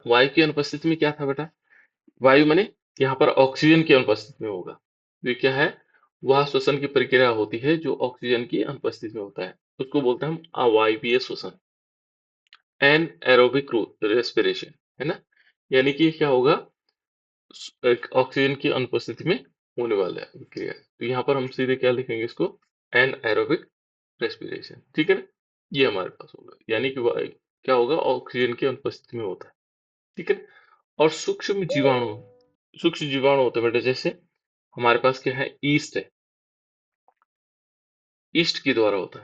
वायु की अनुपस्थिति में क्या था बेटा? वायु माने यहाँ पर ऑक्सीजन की अनुपस्थिति में होगा। ये क्या है? वह श्वसन की प्रक्रिया होती है जो ऑक्सीजन की अनुपस्थिति में होता है, उसको बोलते हैं हम अवायवीय श्वसन, एन एरोबिक रेस्पिरेशन, है ना। यानी कि क्या होगा? ऑक्सीजन की अनुपस्थिति में होने वाला है क्रिया। तो यहाँ पर हम सीधे क्या लिखेंगे इसको? एन एरोबिक रेस्पिरेशन, ठीक है ना। ये हमारे पास होगा, यानी कि क्या होगा? ऑक्सीजन की अनुपस्थिति में होता है, ठीक है ना। और सूक्ष्म जीवाणु होते हैं बेटा, जैसे हमारे पास क्या है? ईस्ट है, ईस्ट के द्वारा होता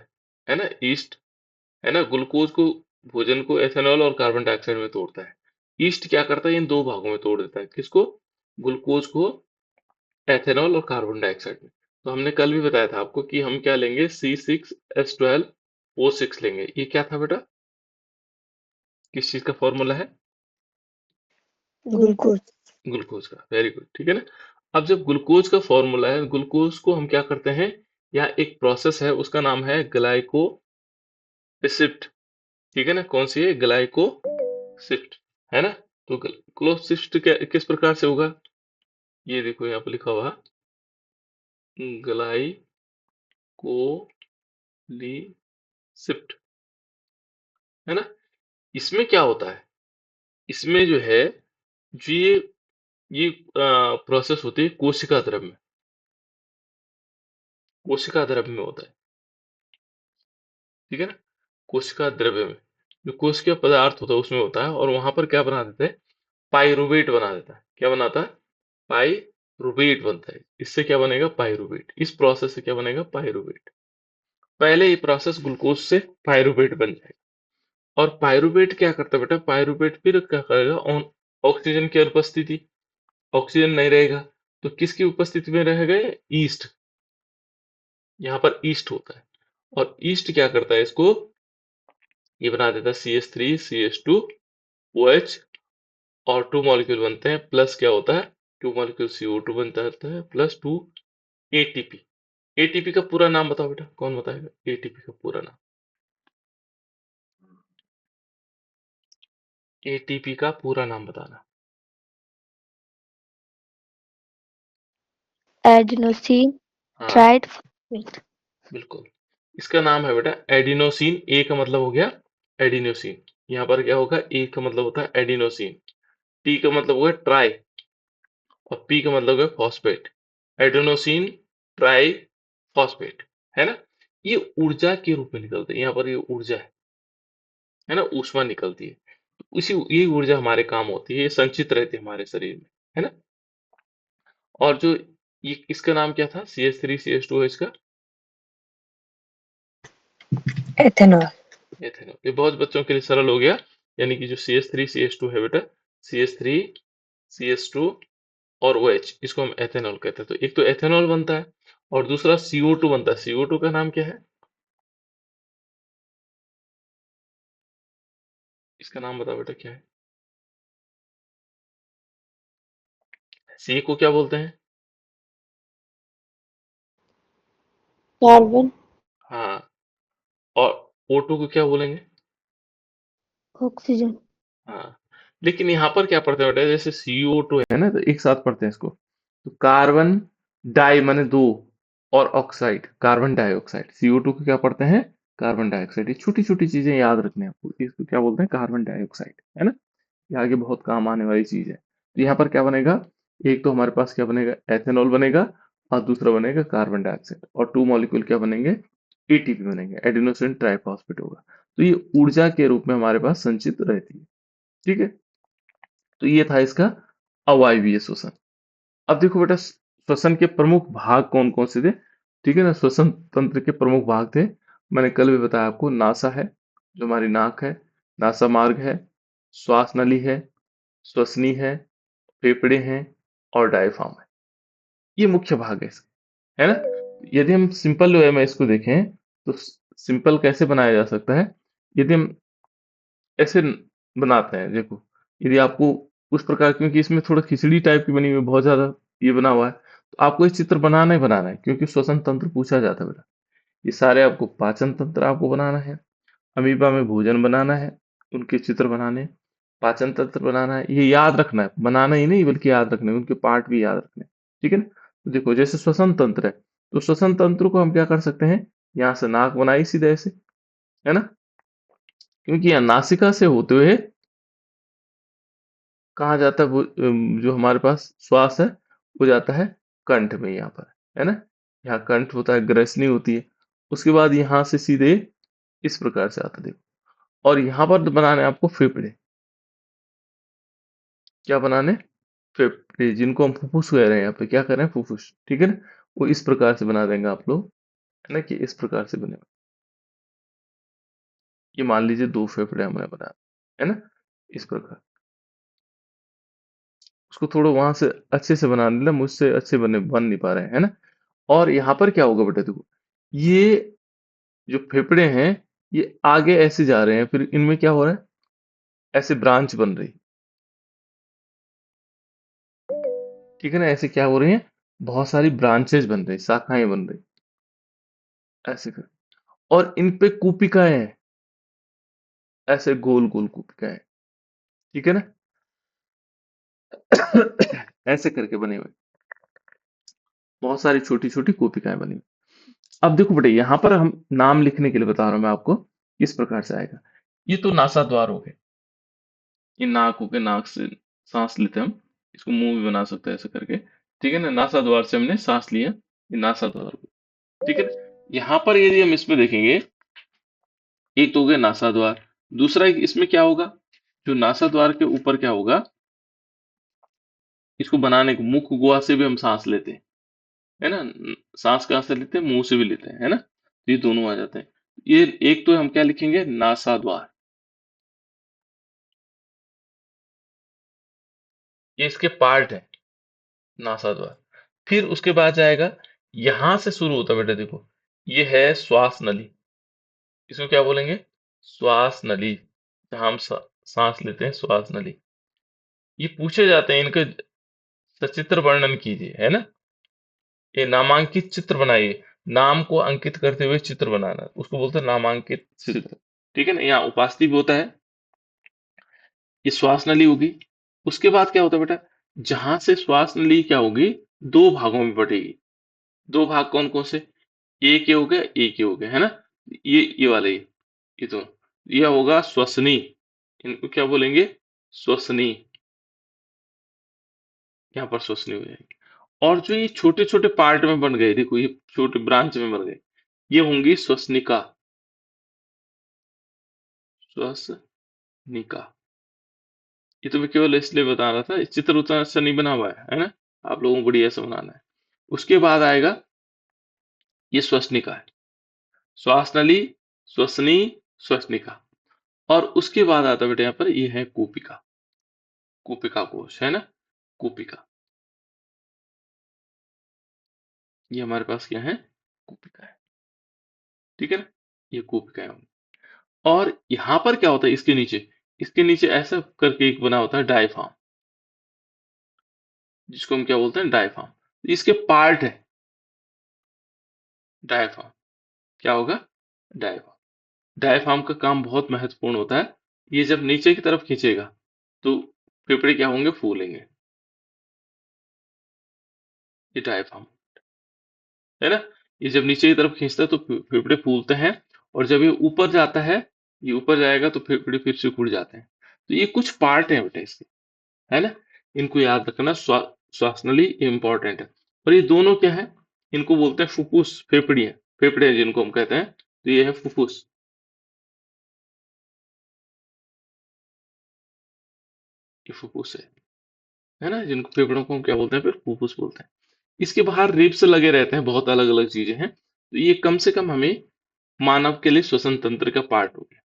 है ना। ईस्ट है ना, ग्लूकोज को, भोजन को एथेनॉल और कार्बन डाइऑक्साइड में तोड़ता है। ईस्ट क्या करता है? इन दो भागों में तोड़ देता है, किसको? ग्लूकोज को एथेनॉल और कार्बन डाइऑक्साइड में। तो हमने कल भी बताया था आपको कि हम क्या लेंगे? C6H12O6 लेंगे। ये क्या था बेटा? किस चीज का फॉर्मूला है? ग्लूकोज। ग्लूकोज का, वेरी गुड, ठीक है ना। अब जब ग्लूकोज का फॉर्मूला है, ग्लूकोज को हम क्या करते हैं? या एक प्रोसेस है, उसका नाम है ग्लाइकोसिफ्ट, ठीक है ना। कौन सी है? ग्लाइकोसिफ्ट, है ना। तो ग्लाइकोसिफ्ट किस प्रकार से होगा? ये देखो यहाँ पे लिखा हुआ ग्लाइकोलिसिफ्ट, है ना। इसमें क्या होता है? इसमें जो है, जो ये प्रोसेस होती है कोशिका द्रव्य में, कोशिका द्रव्य में होता है, ठीक है ना। कोशिका द्रव्य में, जो कोशिका पदार्थ होता है उसमें होता है, और वहां पर क्या बना देते हैं? पाइरुवेट बना देता है। क्या बनाता है? पाइरुवेट बनता है। इससे क्या बनेगा? पाइरुवेट। इस प्रोसेस से क्या बनेगा? पाइरुवेट। पहले ये प्रोसेस ग्लूकोज से पाइरुवेट बन जाएगा। और पाइरुवेट क्या करता है बेटा? पाइरुवेट फिर क्या करेगा? ऑक्सीजन की अनुपस्थिति, ऑक्सीजन नहीं रहेगा तो किसकी उपस्थिति में रह गए? ईस्ट। यहाँ पर ईस्ट होता है, और ईस्ट क्या करता है? इसको ये बना देता है CH3CH2OH, और 2 मॉलिक्यूल बनते हैं, प्लस क्या होता है? 2 मॉलिक्यूल CO2 बनता है, प्लस 2 ATP। एटीपी का पूरा नाम बताओ बेटा, कौन बताएगा एटीपी का पूरा नाम? एटीपी का पूरा नाम बताना। एडिनोसिन हाँ, ट्राइफॉस्फेट। बिल्कुल। इसका नाम है बेटा एडिनोसिन। ए का मतलब हो गया एडिनोसिन। यहाँ पर क्या होगा? ए का मतलब होता है एडिनोसिन, टी का मतलब होगा ट्राई, और पी का मतलब है फॉस्फेट। एडेनोसिन ट्राई फॉस्फेट, है ना। ये ऊर्जा के रूप में निकलते हैं। यहाँ पर ये ऊर्जा है ना, ऊष्मा निकलती है। इसी ये ऊर्जा हमारे काम होती है, ये संचित रहती है हमारे शरीर में, है ना। और जो ये इसका नाम क्या था? CH3CH2 है इसका, एथेनॉल। एथेनॉल। ये बहुत बच्चों के लिए सरल हो गया। यानी कि जो CH3CH2 है बेटा, CH3CH2 और OH, इसको हम एथेनॉल कहते हैं। तो एक तो एथेनॉल बनता है, और दूसरा CO2 बनता है। CO2 का नाम क्या है? इसका नाम बताओ बेटा, क्या है? सी को क्या बोलते हैं? कार्बन। हाँ, और O2 को क्या बोलेंगे? ऑक्सीजन। हाँ, लेकिन यहाँ पर क्या पढ़ते हैं बेटा? जैसे CO2 है ना, तो एक साथ पढ़ते हैं इसको। तो कार्बन डाई माने दो, और ऑक्साइड कार्बन डाइऑक्साइड। CO2 को क्या पढ़ते हैं? Carbon dioxide. ये छोटी छोटी चीजें याद रखने हैं आपको। इसको क्या बोलते हैं? कार्बन डाइऑक्साइड, है ना। ये आगे बहुत काम आने वाली चीज है। तो यहाँ पर क्या बनेगा? एक तो हमारे पास क्या बनेगा? एथेनॉल बनेगा, और दूसरा बनेगा कार्बन डाइऑक्साइड, और 2 मॉलिक्यूल क्या बनेंगे? एटीपी बनेंगे, एडिनोसिन ट्राइफॉस्फेट होगा। तो ये ऊर्जा के रूप में हमारे पास संचित रहती है, ठीक है। तो ये था इसका अवायवीय श्वसन। अब देखो बेटा, श्वसन के प्रमुख भाग कौन कौन से थे? ठीक है ना, श्वसन तंत्र के प्रमुख भाग थे, मैंने कल भी बताया आपको। नासा है, जो हमारी नाक है, नासा मार्ग है, श्वास नली है, श्वसनी है, फेफड़े हैं, और डायफ्राम है। ये मुख्य भाग है इसके, है ना। यदि हम सिंपल वे में इसको देखें, तो सिंपल कैसे बनाया जा सकता है? यदि हम ऐसे बनाते हैं, देखो, यदि आपको उस प्रकार, क्योंकि इसमें थोड़ा खिचड़ी टाइप की बनी हुई है, बहुत ज्यादा ये बना हुआ है, तो आपको ये चित्र बनाना ही बनाना है, क्योंकि श्वसन तंत्र पूछा जाता है बेटा। ये सारे आपको पाचन तंत्र आपको बनाना है, अमीबा में भोजन बनाना है, उनके चित्र बनाने हैं। पाचन तंत्र बनाना है, ये याद रखना है, बनाना ही नहीं बल्कि याद रखना है, उनके पार्ट भी याद रखने हैं। ठीक है ना? तो देखो जैसे श्वसन तंत्र है, तो श्वसन तंत्र को हम क्या कर सकते हैं, यहाँ से नाक बनाई सीधे ऐसे, है ना? क्योंकि यहाँ नासिका से होते हुए कहाँ जाता है वो, जो हमारे पास श्वास है वो जाता है कंठ में, यहाँ पर, है ना? यहाँ कंठ होता है, ग्रसनी होती है, उसके बाद यहाँ से सीधे इस प्रकार से आता है, देखो। और यहाँ पर बनाने हैं आपको फेफड़े। क्या बनाने? फेफड़े, जिनको हम फुफ्फुस कह रहे हैं, यहाँ पे क्या कर रहे हैं, फुफ्फुस। ठीक है ना? वो इस प्रकार से बना देंगे आप लोग, है ना, कि इस प्रकार से बने। ये मान लीजिए 2 फेफड़े हमने बनाए, है ना? इस प्रकार। उसको थोड़ा वहां से अच्छे से बना लेना, मुझसे अच्छे बन नहीं पा रहे हैं, है ना? और यहाँ पर क्या होगा बेटा, देखो, ये जो फेफड़े हैं, ये आगे ऐसे जा रहे हैं, फिर इनमें क्या हो रहा है, ऐसे ब्रांच बन रही। ठीक है ना? ऐसे क्या हो रही हैं, बहुत सारी ब्रांचेस बन रही, शाखाएं बन रही, ऐसे कर। और इन पे कूपिकाएं हैं, ऐसे गोल गोल कूपिकाएं। ठीक है ना? ऐसे करके बने हुए बहुत सारी छोटी छोटी कूपिकाएं बनी हुई। अब देखो बेटा, यहाँ पर हम नाम लिखने के लिए बता रहा हूं मैं आपको, किस प्रकार से आएगा। ये तो नासाद्वार हो गए, ये नाक हो गए, नाक से सांस लेते हैं हम, इसको मुंह भी बना सकते हैं ऐसे करके। ठीक है ना? नासाद्वार से हमने सांस लिया, ये नासाद्वार हो गया। ठीक है ना? यहाँ पर यदि हम इसमें देखेंगे, एक तो हो गया नासाद्वार, दूसरा इसमें क्या होगा, जो नासाद्वार के ऊपर क्या होगा, इसको बनाने को मुख गुहा से भी हम सांस लेते हैं, है ना? सांस कहाँ से लेते हैं, मुंह से भी लेते हैं, है ना? तो ये दोनों आ जाते हैं। ये एक तो हम क्या लिखेंगे, नासाद्वार, ये इसके पार्ट है, नासाद्वार। फिर उसके बाद जाएगा, यहां से शुरू होता है बेटा, देखो, ये है श्वास नली, इसको क्या बोलेंगे, श्वास नली, जहां हम सांस लेते हैं, श्वास नली। ये पूछे जाते हैं, इनके सचित्र वर्णन कीजिए, है ना? ये नामांकित चित्र बनाइए, नाम को अंकित करते हुए चित्र बनाना, उसको बोलते हैं नामांकित चित्र। ठीक है ना? यहाँ उपास्थि भी होता है, ये श्वास नली होगी। उसके बाद क्या होता है बेटा, जहां से श्वास नली क्या होगी, दो भागों में बटेगी। दो भाग कौन कौन से, एक ये हो गया, एक ये हो गया, है ना? ये वाले, ये दोनों, यह होगा श्वसनी, इनको क्या बोलेंगे, श्वसनी, यहाँ पर श्वसनी हो जाएगी। और जो ये छोटे छोटे पार्ट में बन गए, देखो ये छोटे ब्रांच में बन गए, ये होंगी श्वसनिका, श्वसनिका। ये तो मैं केवल इसलिए बता रहा था, इस चित्र उतना अच्छा नहीं बना हुआ है ना? आप लोगों को बढ़िया से बनाना है। उसके बाद आएगा, ये श्वसनिका है, श्वास नली, श्वसनी, श्वसनिका। और उसके बाद आता है बेटा, यहाँ पर ये है कूपिका, कूपिका कोश, है ना? कूपिका, ये हमारे पास क्या है, कूपिका है। ठीक है ना? ये कूपिका है। और यहाँ पर क्या होता है, इसके नीचे ऐसा करके एक बना होता है डायफ्राम, जिसको हम क्या बोलते हैं, डायफ्राम। इसके पार्ट है, डायफ्राम, क्या होगा, डायफ्राम। डायफ्राम का काम बहुत महत्वपूर्ण होता है, ये जब नीचे की तरफ खींचेगा तो फेफड़े क्या होंगे, फूलेंगे, ये डायफ्राम, है ना? ये जब नीचे की तरफ खींचता है तो फेफड़े फूलते हैं, और जब ये ऊपर जाता है, ये ऊपर जाएगा तो फेफड़े फिर से खुल जाते हैं। तो ये कुछ पार्ट हैं बेटा इसके, है ना? इनको याद रखना, श्वास नली इंपॉर्टेंट है। और ये दोनों क्या है, इनको बोलते हैं फुफ्फुस, फेफड़ियां, फेफड़े जिनको हम कहते हैं, तो ये है फुफ्फुस, ये फुफ्फुस है ना? जिनको फेफड़ों को हम क्या बोलते हैं, फिर फुफ्फुस बोलते हैं। इसके बाहर रिब्स लगे रहते हैं, बहुत अलग अलग चीजें हैं, तो ये कम से कम हमें मानव के लिए श्वसन तंत्र का पार्ट हो गया।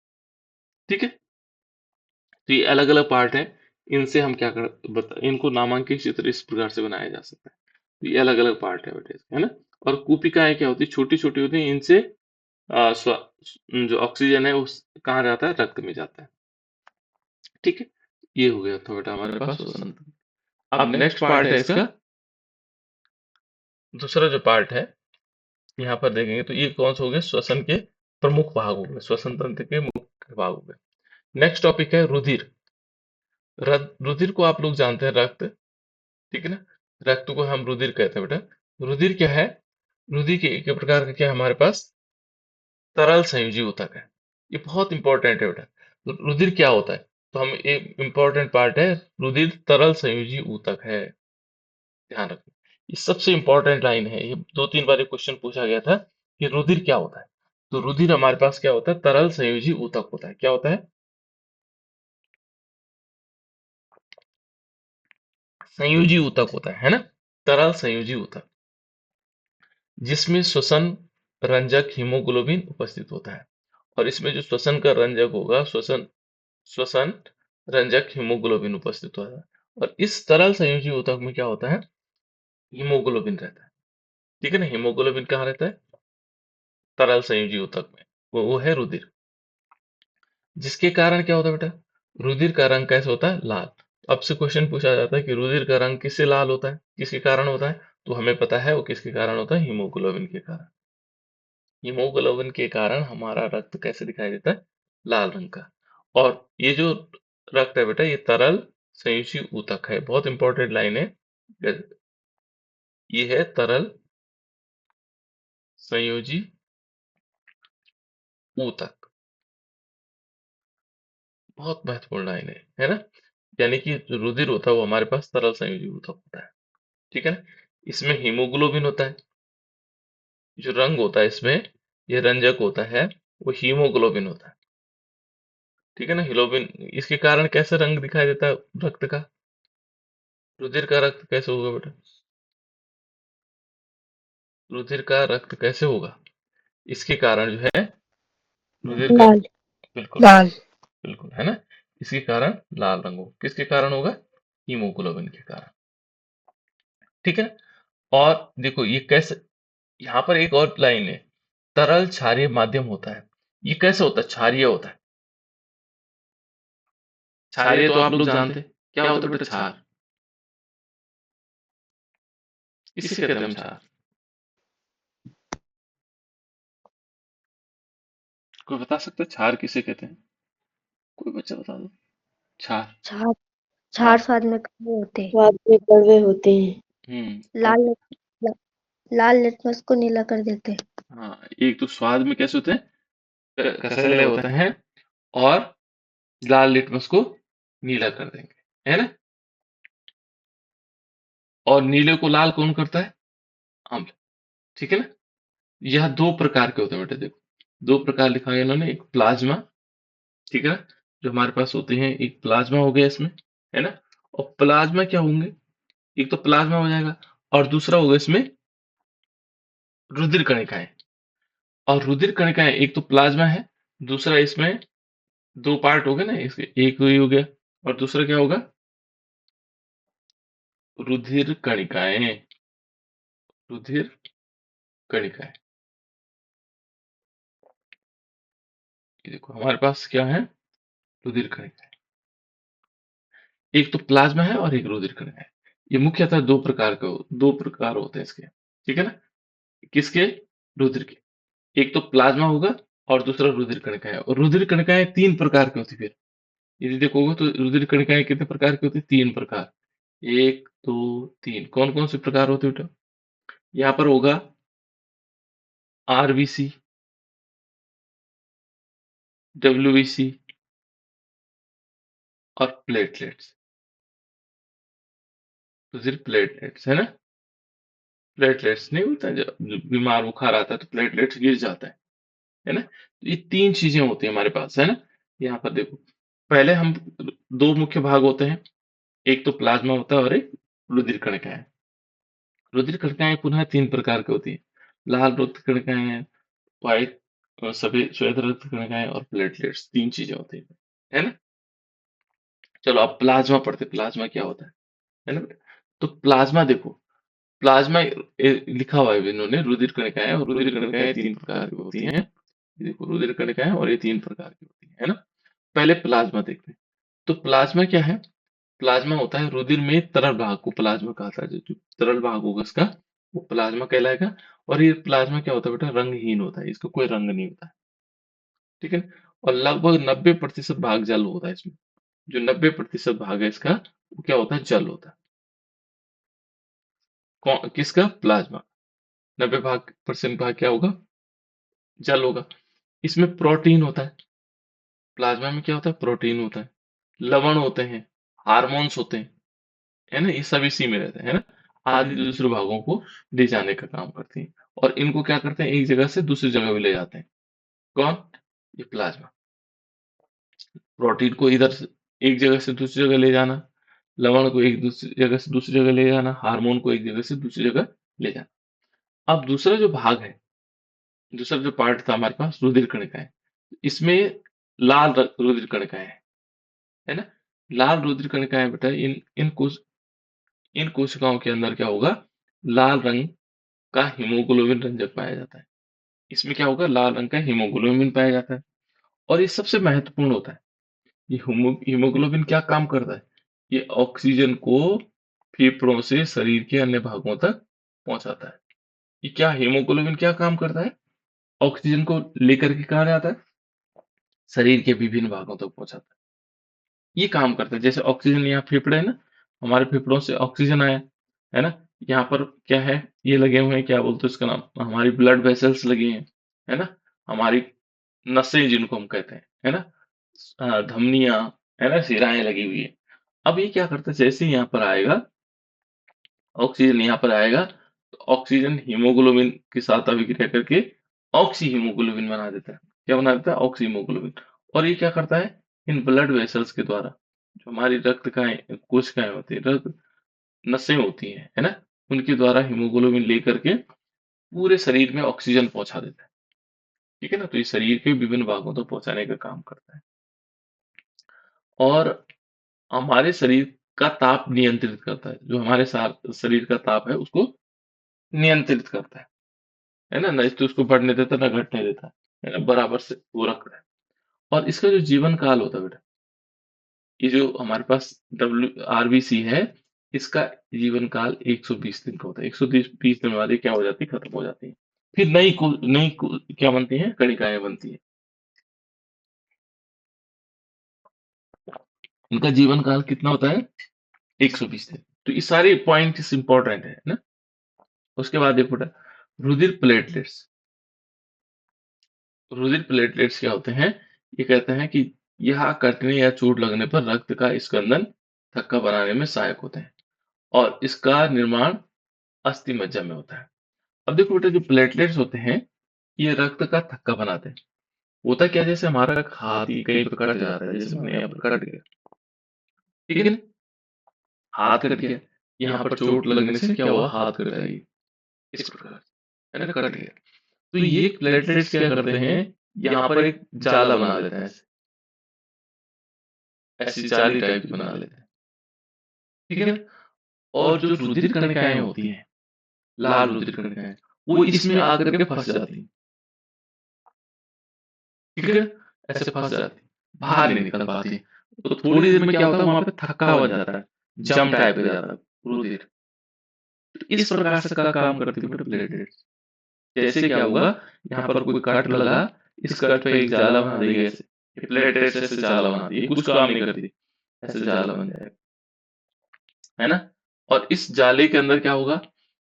ठीक है? तो ये अलग अलग पार्ट हैं, इनसे हम क्या कर इनको नामांकित चित्र इस प्रकार से बनाया जा सकता है। तो ये अलग अलग पार्ट है बेटे इसके, है ना? और कूपिकाएं क्या होती है, छोटी छोटी होती है, इनसे जो ऑक्सीजन है उस कहाँ जाता है, रक्त में जाता है। ठीक है? ये हो गया था बेटा हमारे पास श्वसन तंत्र। अब नेक्स्ट पार्ट है इसका, दूसरा जो पार्ट है, यहाँ पर देखेंगे तो ये कौन सा हो गया, श्वसन के प्रमुख भाग हो गए, श्वसन तंत्र के मुख्य भाग हो गए। नेक्स्ट टॉपिक है रुधिर। रुधिर को आप लोग जानते हैं, रक्त, ठीक है ना। रक्त को हम रुधिर कहते हैं बेटा। रुधिर क्या है? रुधिर के एक प्रकार का क्या है हमारे पास? तरल संयोजी ऊतक है। ये बहुत इंपॉर्टेंट है बेटा। रुधिर क्या होता है? तो हम एक इंपॉर्टेंट पार्ट है, रुधिर तरल संयोजी ऊतक है, ध्यान रखना। ये सबसे इंपॉर्टेंट लाइन है, ये 2-3 बार ये क्वेश्चन पूछा गया था कि रुधिर क्या होता है। तो रुधिर हमारे पास क्या होता है? तरल संयोजी ऊतक होता है। क्या होता है? संयोजी ऊतक होता है ना। तरल संयोजी ऊतक, जिसमें श्वसन रंजक हीमोग्लोबिन उपस्थित होता है। और इसमें जो श्वसन का रंजक होगा, श्वसन श्वसन रंजक हीमोग्लोबिन उपस्थित होता है। और इस तरल संयोजी ऊतक में क्या होता है? हीमोग्लोबिन रहता है, ठीक है ना। हीमोग्लोबिन कहाँ रहता है? तरल संयोजी ऊतक में। वो है रुधिर। जिसके कारण क्या होता है बेटा? रुधिर का रंग कैसे होता है? लाल। अब से क्वेश्चन पूछा जाता है कि रुधिर का रंग किससे लाल होता है, किसके कारण होता है? तो हमें पता है वो किसके कारण होता है, हीमोग्लोबिन के कारण। हीमोग्लोबिन के कारण हमारा रक्त कैसे दिखाई देता है? लाल रंग का। और ये जो रक्त है बेटा, ये तरल संयोजी ऊतक है। बहुत इंपॉर्टेंट लाइन है, ये है तरल संयोजी ऊतक। बहुत महत्वपूर्ण लाइन है ना। यानी कि जो रुधिर होता है वो हमारे पास तरल संयोजी ऊतक होता है, ठीक है ना। इसमें हीमोग्लोबिन होता है, जो रंग होता है इसमें, ये रंजक होता है, वो हीमोग्लोबिन होता है, ठीक है ना। हीमोग्लोबिन, इसके कारण कैसे रंग दिखाई देता है रक्त का? रुधिर का रक्त कैसे होगा बेटा? रुधिर का रक्त कैसे होगा? इसके कारण जो है रुधिर का, लाल बिल्कुल लाल बिल्कुल, है ना। इसके कारण लाल रंग होगा। किसके कारण होगा? हीमोग्लोबिन के कारण, ठीक है ना। और देखो ये कैसे, यहाँ पर एक और लाइन है, तरल क्षारीय माध्यम होता है। ये कैसे होता है? क्षारीय होता है। क्षारीय तो आप लोग जानते हैं, क्या होता है बेटा? क्षार। किसे कहते हैं हम क्षार? कोई बता सकता है क्षार किसे कहते हैं? कोई बच्चा बता दो। क्षार। छाछ हाँ। छाछ स्वाद में कड़वे होते हैं। स्वाद में कड़वे होते हैं। और लाल ला, लाल लिटमस को नीला कर देते हैं। हाँ, एक तो स्वाद में कैसे होते हैं? कसैले होते हैं। और लाल लिटमस को नीला कर देंगे, है ना। और नीले को लाल कौन करता है? अम्ल, ठीक है ना। यह दो प्रकार के होते हैं बेटा, देखो दो प्रकार लिखा है इन्होंने। एक प्लाज्मा, ठीक है ना, जो हमारे पास होते हैं। एक प्लाज्मा हो गया इसमें, है ना। और प्लाज्मा क्या होंगे? एक तो प्लाज्मा हो जाएगा, और दूसरा होगा इसमें रुधिर कणिकाएं। और रुधिर कणिकाएं, एक तो प्लाज्मा है, दूसरा इसमें दो पार्ट हो गए ना इसके, एक तो ये हो गया, और दूसरा क्या होगा? रुधिर कणिकाएं। रुधिर कणिकाएं, ये देखो हमारे पास क्या है? रुधिर कणिकाएं। एक तो प्लाज्मा है और एक रुधिर कणिका है। ये मुख्यतः दो प्रकार होते हैं इसके, ठीक है ना। किसके? रुधिर के। एक तो प्लाज्मा होगा, और दूसरा रुधिर कणिका है। और रुधिर कणिकाएं 3 प्रकार की होती है। फिर यदि देखोगे तो रुधिर कणिकाएं कितने प्रकार की होती है? 3 प्रकार। 1, 2, 3। कौन कौन से प्रकार होते हैं बेटा? यहाँ पर होगा आरबीसी, डब्ल्यूबीसी और प्लेटलेट्स। रुधिर प्लेटलेट्स, है ना। प्लेटलेट्स नहीं होता है, जब बीमार बुखार आता है तो प्लेटलेट्स गिर जाता है ना। तो ये 3 चीजें होती हैं हमारे पास, है ना। यहाँ पर देखो, पहले हम, दो मुख्य भाग होते हैं, एक तो प्लाज्मा होता है और एक रुधिर कणिकाएं। रुधिर कणिकाएं पुनः 3 प्रकार की होती है। लाल रक्त कणिकाएं, व्हाइट, सफेद श्वेत रक्त कणिकाएं और प्लेटलेट्स। 3 चीजें होती है ना। चलो अब प्लाज्मा पढ़ते, प्लाज्मा क्या होता है ना। तो प्लाज्मा देखो, प्लाज्मा लिखा हुआ है इन्होंने, रुधिर कणिकाएं, और रुधिर कणिकाएं 3 प्रकार की होती हैं। ये देखो रुधिर कणिकाएं, और ये 3 प्रकार की होती है ना। पहले प्लाज्मा देखते हैं। तो प्लाज्मा क्या है? प्लाज्मा होता है रुधिर में तरल भाग को प्लाज्मा कहा जाता है। जो तरल भाग होगा इसका, वो प्लाज्मा कहलाएगा। और ये प्लाज्मा क्या होता है बेटा? रंगहीन होता है, इसका कोई रंग नहीं होता है, ठीक है। और लगभग 90% भाग जल होता है इसमें, जो 90% भाग है इसका, वो क्या होता है? जल होता है। किसका? प्लाज्मा। 90% भाग क्या होगा? जल होगा। इसमें प्रोटीन होता है। प्लाज्मा में क्या होता है? प्रोटीन होता है, लवण होते हैं, हार्मोन्स होते हैं, है ना? ये सब इसी में रहते हैं, है ना? आदि दूसरे भागों को ले जाने का काम करती हैं। और इनको क्या करते हैं? एक जगह से दूसरी जगह भी ले जाते हैं। कौन? ये प्लाज्मा। प्रोटीन को इधर से एक जगह से दूसरी जगह ले जाना, लवण को एक दूसरी जगह से दूसरी जगह ले जाना, हार्मोन को एक जगह से दूसरी जगह ले जाना। अब दूसरा जो भाग है, दूसरा जो पार्ट था हमारे पास, रुधिर कणिकाएं। इसमें लाल रुधिर कणिकाएं हैं, है ना? लाल रुधिर कणिकाएं बेटा, इन कोशिकाओं के अंदर क्या होगा? लाल रंग का हीमोग्लोबिन रंजक पाया जाता है। इसमें क्या होगा? लाल रंग का हीमोग्लोबिन पाया जाता है। और ये सबसे महत्वपूर्ण होता है। ये हीमोग्लोबिन क्या काम करता है? ये ऑक्सीजन को फेफड़ों से शरीर के अन्य भागों तक पहुंचाता है। ये क्या हीमोग्लोबिन क्या काम करता है? ऑक्सीजन को लेकर के कहाँ जाता है? शरीर के विभिन्न भागों तक पहुंचाता है। ये काम करता है। जैसे ऑक्सीजन, यहाँ फेफड़े है ना, हमारे फेफड़ों से ऑक्सीजन आया, है ना? यहाँ पर क्या है? ये लगे हुए हैं, क्या बोलते हैं उसका नाम? हमारी ब्लड वेसल्स लगी हैं, है ना? हमारी नसें जिनको हम कहते हैं, है ना? धमनियां, है ना? शिराएं लगी हुई है। अब ये क्या करता है? जैसे ही यहाँ पर आएगा ऑक्सीजन, यहाँ पर आएगा तो ऑक्सीजन हीमोग्लोबिन के साथ अभिक्रिया करके ऑक्सी हीमोग्लोबिन बना देता है। क्या बना देता है? Oxy haemoglobin. और ये क्या करता है? इन ब्लड वेसल्स के द्वारा, जो हमारी रक्त का कोशिकाएं होती है, रक्त नसें होती हैं, है ना? उनके द्वारा हीमोग्लोबिन लेकर के पूरे शरीर में ऑक्सीजन पहुंचा देता है। ठीक है ना? तो ये शरीर के विभिन्न भागों तक पहुंचाने का काम करता है। और हमारे शरीर का ताप नियंत्रित करता है। जो हमारे शरीर का ताप है उसको नियंत्रित करता है ना? ना तो उसको बढ़ने देता, ना घटने देता, है ना? बराबर से वो रखता है। और इसका जो जीवन काल होता है बेटा, ये जो हमारे पास आरबीसी है, इसका जीवन काल 120 दिन का होता है। 120 दिन बाद ये क्या हो जाती है? खत्म हो जाती है। फिर क्या बनती है? कणिकाएं बनती है। इनका जीवन काल कितना होता है? 120 दिन। तो ये सारे पॉइंट्स इंपॉर्टेंट है ना? उसके बाद देखो बेटा, रुधिर प्लेटलेट्स। रुधिर प्लेटलेट्स क्या होते हैं? ये कहते हैं कि यह कटने या चोट लगने पर रक्त का स्कंदन थक्का बनाने में सहायक होते हैं। और इसका निर्माण अस्थि मज्जा में होता है। अब देखो बेटा, जो प्लेटलेट्स होते हैं, ये रक्त का थक्का बनाते हैं। होता क्या? जैसे हमारा हाथ ही कहीं पर कट जाता है, जैसे मैंने यहाँ पर कट गया, ठीक है ना? हाथ कट गया, यहाँ पर चोट लगने से क्या हुआ? हाथ कट गई, इस प्रकार, है ना? कट गया। तो ये प्लेटलेट्स क्या करते हैं? यहाँ पर एक जाला बना लेते हैं, ऐसी जाली टाइप की बना लेते हैं, ठीक है ना? और जो रुधिर कणिकाएं होती हैं, लाल रुधिर कणिकाएं, वो इसमें आकर के फंस जाती हैं, ठीक है? ऐसे फंस जाती, बाहर नहीं निकल पाती। तो थोड़ी देर में क्या होता है? वहां पे थक्का हो जाता है, जम टाइप हो जाता है रुधिर। तो इस प्रकार से का काम करती है प्लेटलेट्स। जैसे क्या होगा? यहाँ पर कोई कट लगा, इस कट पे एक जाला बना देगी ऐसे, प्लेटलेट्स ऐसे जाला बनाती है, कुछ काम नहीं करती, ऐसे जाला बन जाएगा, है ना? और इस जाले के अंदर क्या होगा?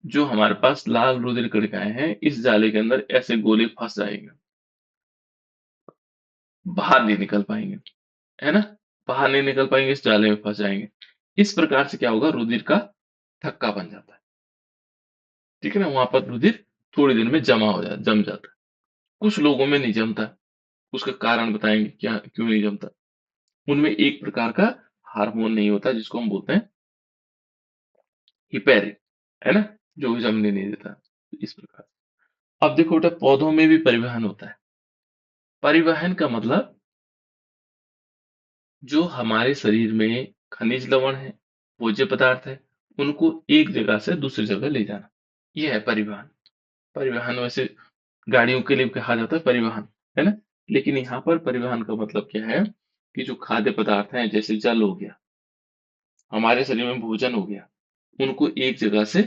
जो हमारे पास लाल रुधिर कणिकाएं हैं, इस जाले के अंदर ऐसे गोले फंस जाएंगे, बाहर नहीं निकल पाएंगे, है ना? बाहर नहीं निकल पाएंगे, इस जाले में फंस जाएंगे। इस प्रकार से क्या होगा? रुधिर का थक्का बन जाता है, ठीक है ना? वहां पर रुधिर थोड़ी देर में जम जाता है। कुछ लोगों में नहीं जमता। उसका कारण बताएंगे क्या, क्यों नहीं जमता? उनमें एक प्रकार का हार्मोन नहीं होता, जिसको हम बोलते हैं हिपेरिन, है ना? जो जमने नहीं देता। इस प्रकार। अब देखो बेटा, पौधों में भी परिवहन होता है। परिवहन का मतलब, जो हमारे शरीर में खनिज लवण है, भोज्य पदार्थ है, उनको एक जगह से दूसरी जगह ले जाना, ये है परिवहन। परिवहन वैसे गाड़ियों के लिए कहा जाता है परिवहन, है ना? लेकिन यहाँ पर परिवहन का मतलब क्या है? कि जो खाद्य पदार्थ हैं, जैसे जल हो गया, हमारे शरीर में भोजन हो गया, उनको एक जगह से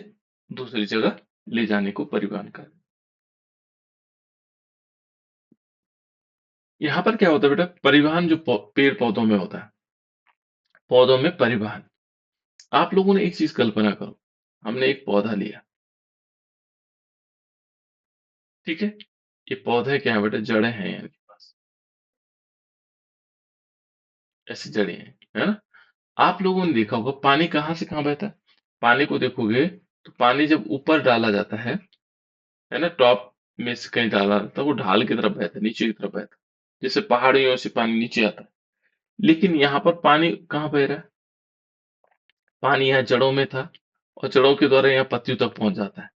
दूसरी जगह ले जाने को परिवहन कर। यहाँ पर क्या होता है बेटा? परिवहन जो पेड़ पौधों में होता है, पौधों में परिवहन। आप लोगों ने एक चीज कल्पना करो, हमने एक पौधा लिया, ठीक है, ये पौधे क्या है बेटा, जड़ें हैं इनके पास, ऐसी जड़ें हैं, है ना। आप लोगों ने देखा होगा पानी कहाँ से कहाँ बहता है। पानी को देखोगे तो पानी जब ऊपर डाला जाता है ना, टॉप में से कहीं डाला जाता है, वो ढाल की तरफ बहता है, नीचे की तरफ बहता है, जैसे पहाड़ियों से पानी नीचे आता है। लेकिन यहाँ पर पानी कहाँ बह रहा है, पानी यहाँ जड़ों में था, और जड़ों के द्वारा यहाँ पत्तियों तक पहुंच जाता है।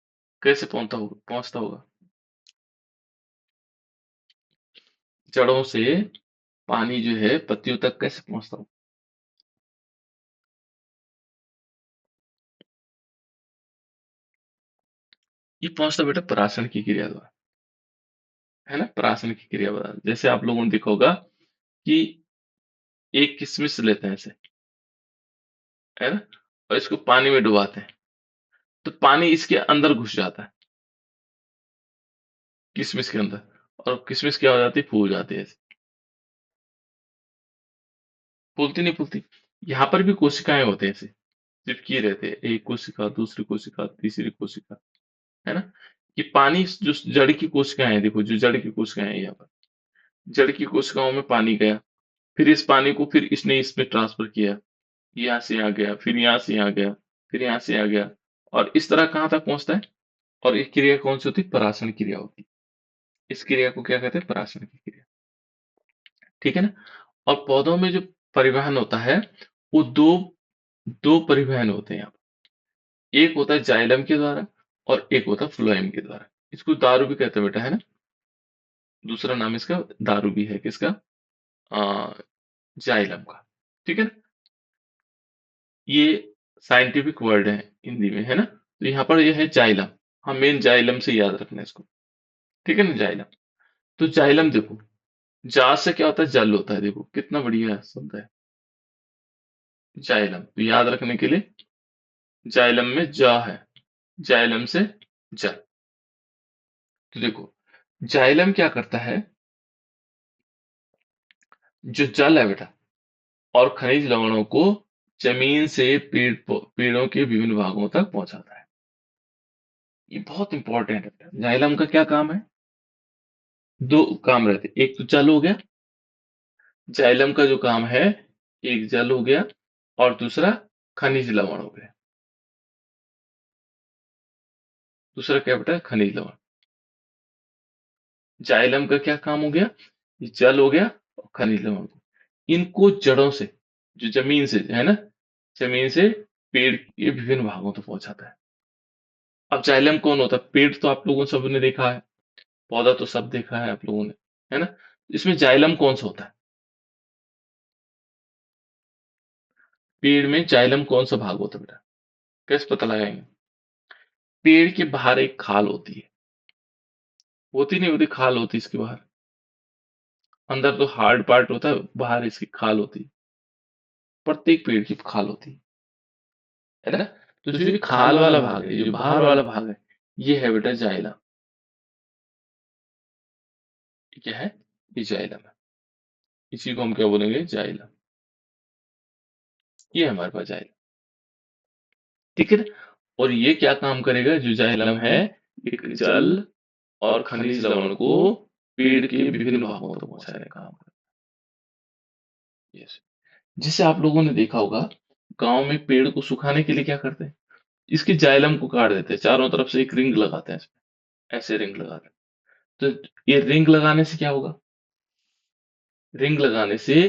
कैसे पहुंचता होगा? जड़ों से पानी जो है पत्तियों तक कैसे पहुंचता होगा? ये पहुंचता बेटा पराशर की क्रिया द्वारा, है ना, पराशर की क्रिया द्वारा। जैसे आप लोगों ने देखा होगा कि एक किशमिश लेते हैं ऐसे, है ना, और इसको पानी में डुबाते हैं, तो पानी इसके अंदर घुस जाता है, किशमिश के अंदर, और किशमिश क्या हो जाती है, फूल जाती है ऐसे। फूलती नहीं फूलती, यहाँ पर भी कोशिकाएं होते हैं ऐसे, चिपकी रहते हैं, एक कोशिका, दूसरी कोशिका, तीसरी कोशिका, है ना। ये पानी जो जड़ की कोशिकाएं हैं, देखो जो जड़ की कोशिकाएं हैं यहाँ पर, जड़ की कोशिकाओं में पानी गया, फिर इस पानी को फिर इसने इसमें ट्रांसफर किया, यहाँ से यहाँ गया, फिर यहाँ से यहाँ गया, फिर यहाँ से यहाँ गया, और इस तरह कहाँ तक पहुंचता है। और ये क्रिया कौन सी होती है, पराशरण क्रिया होती है। इस क्रिया को क्या कहते हैं, पराशरण की क्रिया, ठीक है ना। और पौधों में जो परिवहन होता है, वो दो दो परिवहन होते हैं यहाँ पर। एक होता है जाइलम के द्वारा, और एक होता है फ्लोएम के द्वारा। इसको दारू भी कहते हैं बेटा, है ना। दूसरा नाम इसका दारू भी है, किसका, आ, जाइलम का, ठीक है ना। ये साइंटिफिक वर्ड है हिंदी में, है ना। तो यहाँ पर ये है जाइलम, हाँ मेन जाइलम से याद रखना है इसको, ठीक है ना, जाइलम। तो जाइलम देखो, जा से क्या होता है, जल होता है, देखो कितना बढ़िया शब्द है, जाइलम। तो याद रखने के लिए, जाइलम में जा है, जाइलम से जल। तो देखो जाइलम क्या करता है, जो जल है बेटा और खनिज लवणों को जमीन से पेड़ों के विभिन्न भागों तक पहुंचाता है। ये बहुत इंपॉर्टेंट है बेटा। जाइलम का क्या काम है, दो काम रहते हैं, एक तो जल हो गया, जाइलम का जो काम है, एक जल हो गया, और दूसरा खनिज लवण हो गया। दूसरा क्या बेटा, खनिज लवण। जाइलम का क्या काम हो गया, ये जल हो गया और खनिज लवण को, इनको जड़ों से, जो जमीन से है ना, जमीन से पेड़ के विभिन्न भागों तक पहुंचाता है। अब जाइलम कौन होता है, पेड़ तो आप लोगों सबने देखा है, पौधा तो सब देखा है आप लोगों ने, है ना। इसमें जाइलम कौन सा होता है, पेड़ में जाइलम कौन सा भाग होता है बेटा, कैसे पता लगाएंगे। पेड़ के बाहर एक खाल होती है, होती नहीं होती, खाल होती है इसके बाहर, अंदर तो हार्ड पार्ट होता है, बाहर इसकी खाल होती है, प्रत्येक पेड़ की खाल होती है ना। तो जो ये खाल वाला भाग है, जो बाहर वाला भाग है, ये है बेटा जाइलम। ये क्या है, ये जाइलम है, इसी को हम क्या बोलेंगे, जाइलम। ये हमारे पास जाइलम, ठीक है ना। और ये क्या काम करेगा, जो जाइलम है, एक जल और खनिज लवण को पेड़ के विभिन्न भागों तक पहुंचाने का काम करता है। Yes. जैसे आप लोगों ने देखा होगा, गांव में पेड़ को सुखाने के लिए क्या करते हैं, इसके जाइलम को काट देते हैं, चारों तरफ से एक रिंग लगाते हैं इसमें, ऐसे रिंग लगाते हैं। तो ये रिंग लगाने से क्या होगा, रिंग लगाने से,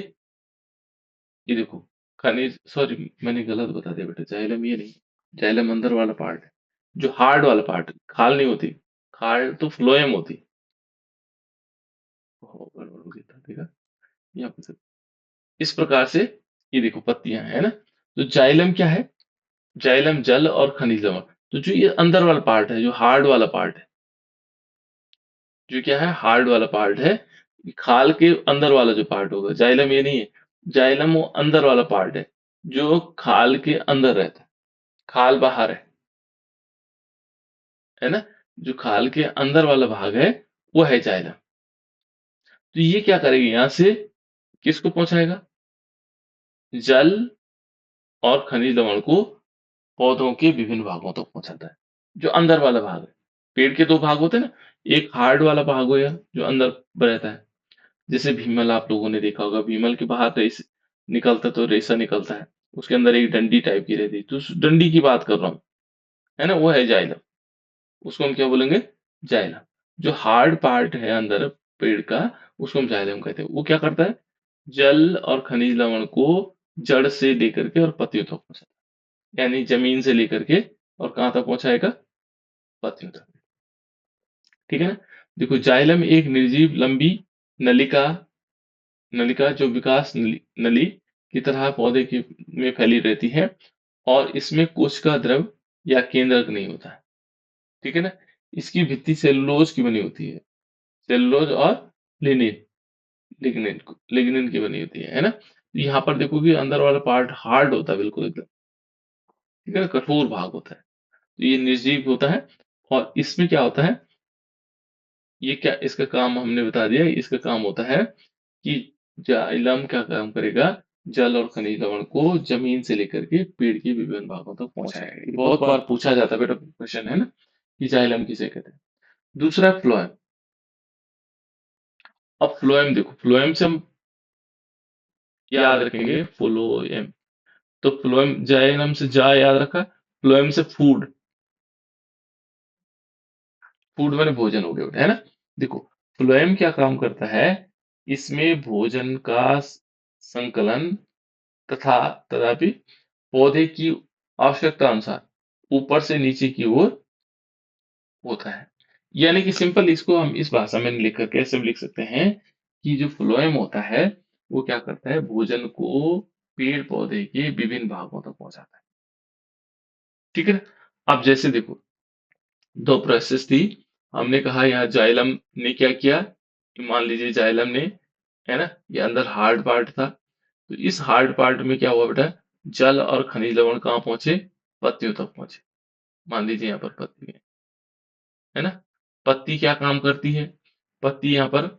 ये देखो, खनिज, सॉरी मैंने गलत बता दिया बेटा, जाइलम ये नहीं, जाइलम अंदर वाला पार्ट है, जो हार्ड वाला पार्ट, खाल नहीं होती, खाल तो फ्लोएम होती। ओहो, गड़बड़ हो गया था, देखा, यहाँ पे इस प्रकार से, ये देखो पत्तियां है ना। तो जाइलम क्या है, जाइलम जल और खनिज लवण। तो जो ये अंदर वाला पार्ट है, जो हार्ड वाला पार्ट है, जो क्या है, हार्ड वाला पार्ट है, खाल के अंदर वाला जो पार्ट होगा, जाइलम ये नहीं है, जाइलम वो अंदर वाला पार्ट है, जो खाल के अंदर रहता है, खाल बाहर है ना। जो खाल के अंदर वाला भाग है, वो है जाइलम। तो ये क्या करेगी, यहां से किसको पहुंचाएगा, जल और खनिज लवण को पौधों के विभिन्न भागों तक पहुंचाता है। जो अंदर वाला भाग है, पेड़ के दो भाग होते हैं ना, एक हार्ड वाला भाग हो गया जो अंदर रहता है, जैसे भीमल आप लोगों ने देखा होगा, भीमल के बाहर रेस निकलता तो रेशा निकलता है, उसके अंदर एक डंडी टाइप की रहती है, तो उस डंडी की बात कर रहा हूँ, है ना, वो है जाइलम। उसको हम क्या बोलेंगे? जाइलम। जो हार्ड पार्ट है अंदर पेड़ का, उसको हम जाइलम कहते हैं। वो क्या करता है? जल और खनिज लवण को जड़ से लेकर के और पत्तियों तक पहुंचाता है, यानी जमीन से लेकर के और कहाँ तक पहुंचाएगा? पत्तियों तक। ठीक है ना? देखो, जाइलम एक निर्जीव लंबी नलिका नलिका जो विकास नली की तरह पौधे की में फैली रहती है, और इसमें कोशिका द्रव या केंद्रक नहीं होता है। ठीक है ना? इसकी भित्ति सेलुलोज की बनी होती है, सेलुलोज और लिनिन लिग्निन की बनी होती है ना? यहाँ पर देखो कि अंदर वाला पार्ट हार्ड होता है बिल्कुल एकदम, ठीक है ना, कठोर भाग होता है, तो ये निर्जीव होता है। और इसमें क्या होता है, ये क्या इसका काम हमने बता दिया, इसका काम होता है कि जाइलम क्या काम करेगा? जल और खनिज लवण को जमीन से लेकर के पेड़ के विभिन्न भागों तक पहुंचाएगा। ये बहुत बार पूछा जाता है बेटा, क्वेश्चन है ना, कि जाइलम किसे कहते हैं। दूसरा फ्लोएम। अब फ्लोएम देखो, फ्लोएम से हम याद रखेंगे फ्लोएम, तो फ्लोएम जाइलम से जा याद रखा, फ्लोएम से फूड, फूड माने भोजन हो गया बेटा, है ना? देखो, फ्लोएम क्या काम करता है, इसमें भोजन का संकलन तथा तथापि पौधे की आवश्यकता अनुसार ऊपर से नीचे की ओर होता है। यानी कि सिंपल इसको हम इस भाषा में लिख कर कैसे लिख सकते हैं कि जो फ्लोएम होता है वो क्या करता है, भोजन को पेड़ पौधे के विभिन्न भागों तक पहुंचाता है। ठीक है ना? अब जैसे देखो, दो प्रोसेस थी, हमने कहा यहाँ जाइलम ने क्या किया, मान लीजिए जाइलम ने, है ना, ये अंदर हार्ड पार्ट था, तो इस हार्ड पार्ट में क्या हुआ बेटा, जल और खनिज लवण कहाँ पहुंचे? पत्तियों तक पहुंचे। मान लीजिए यहाँ पर पत्ती है ना? पत्ती क्या काम करती है? पत्ती यहाँ पर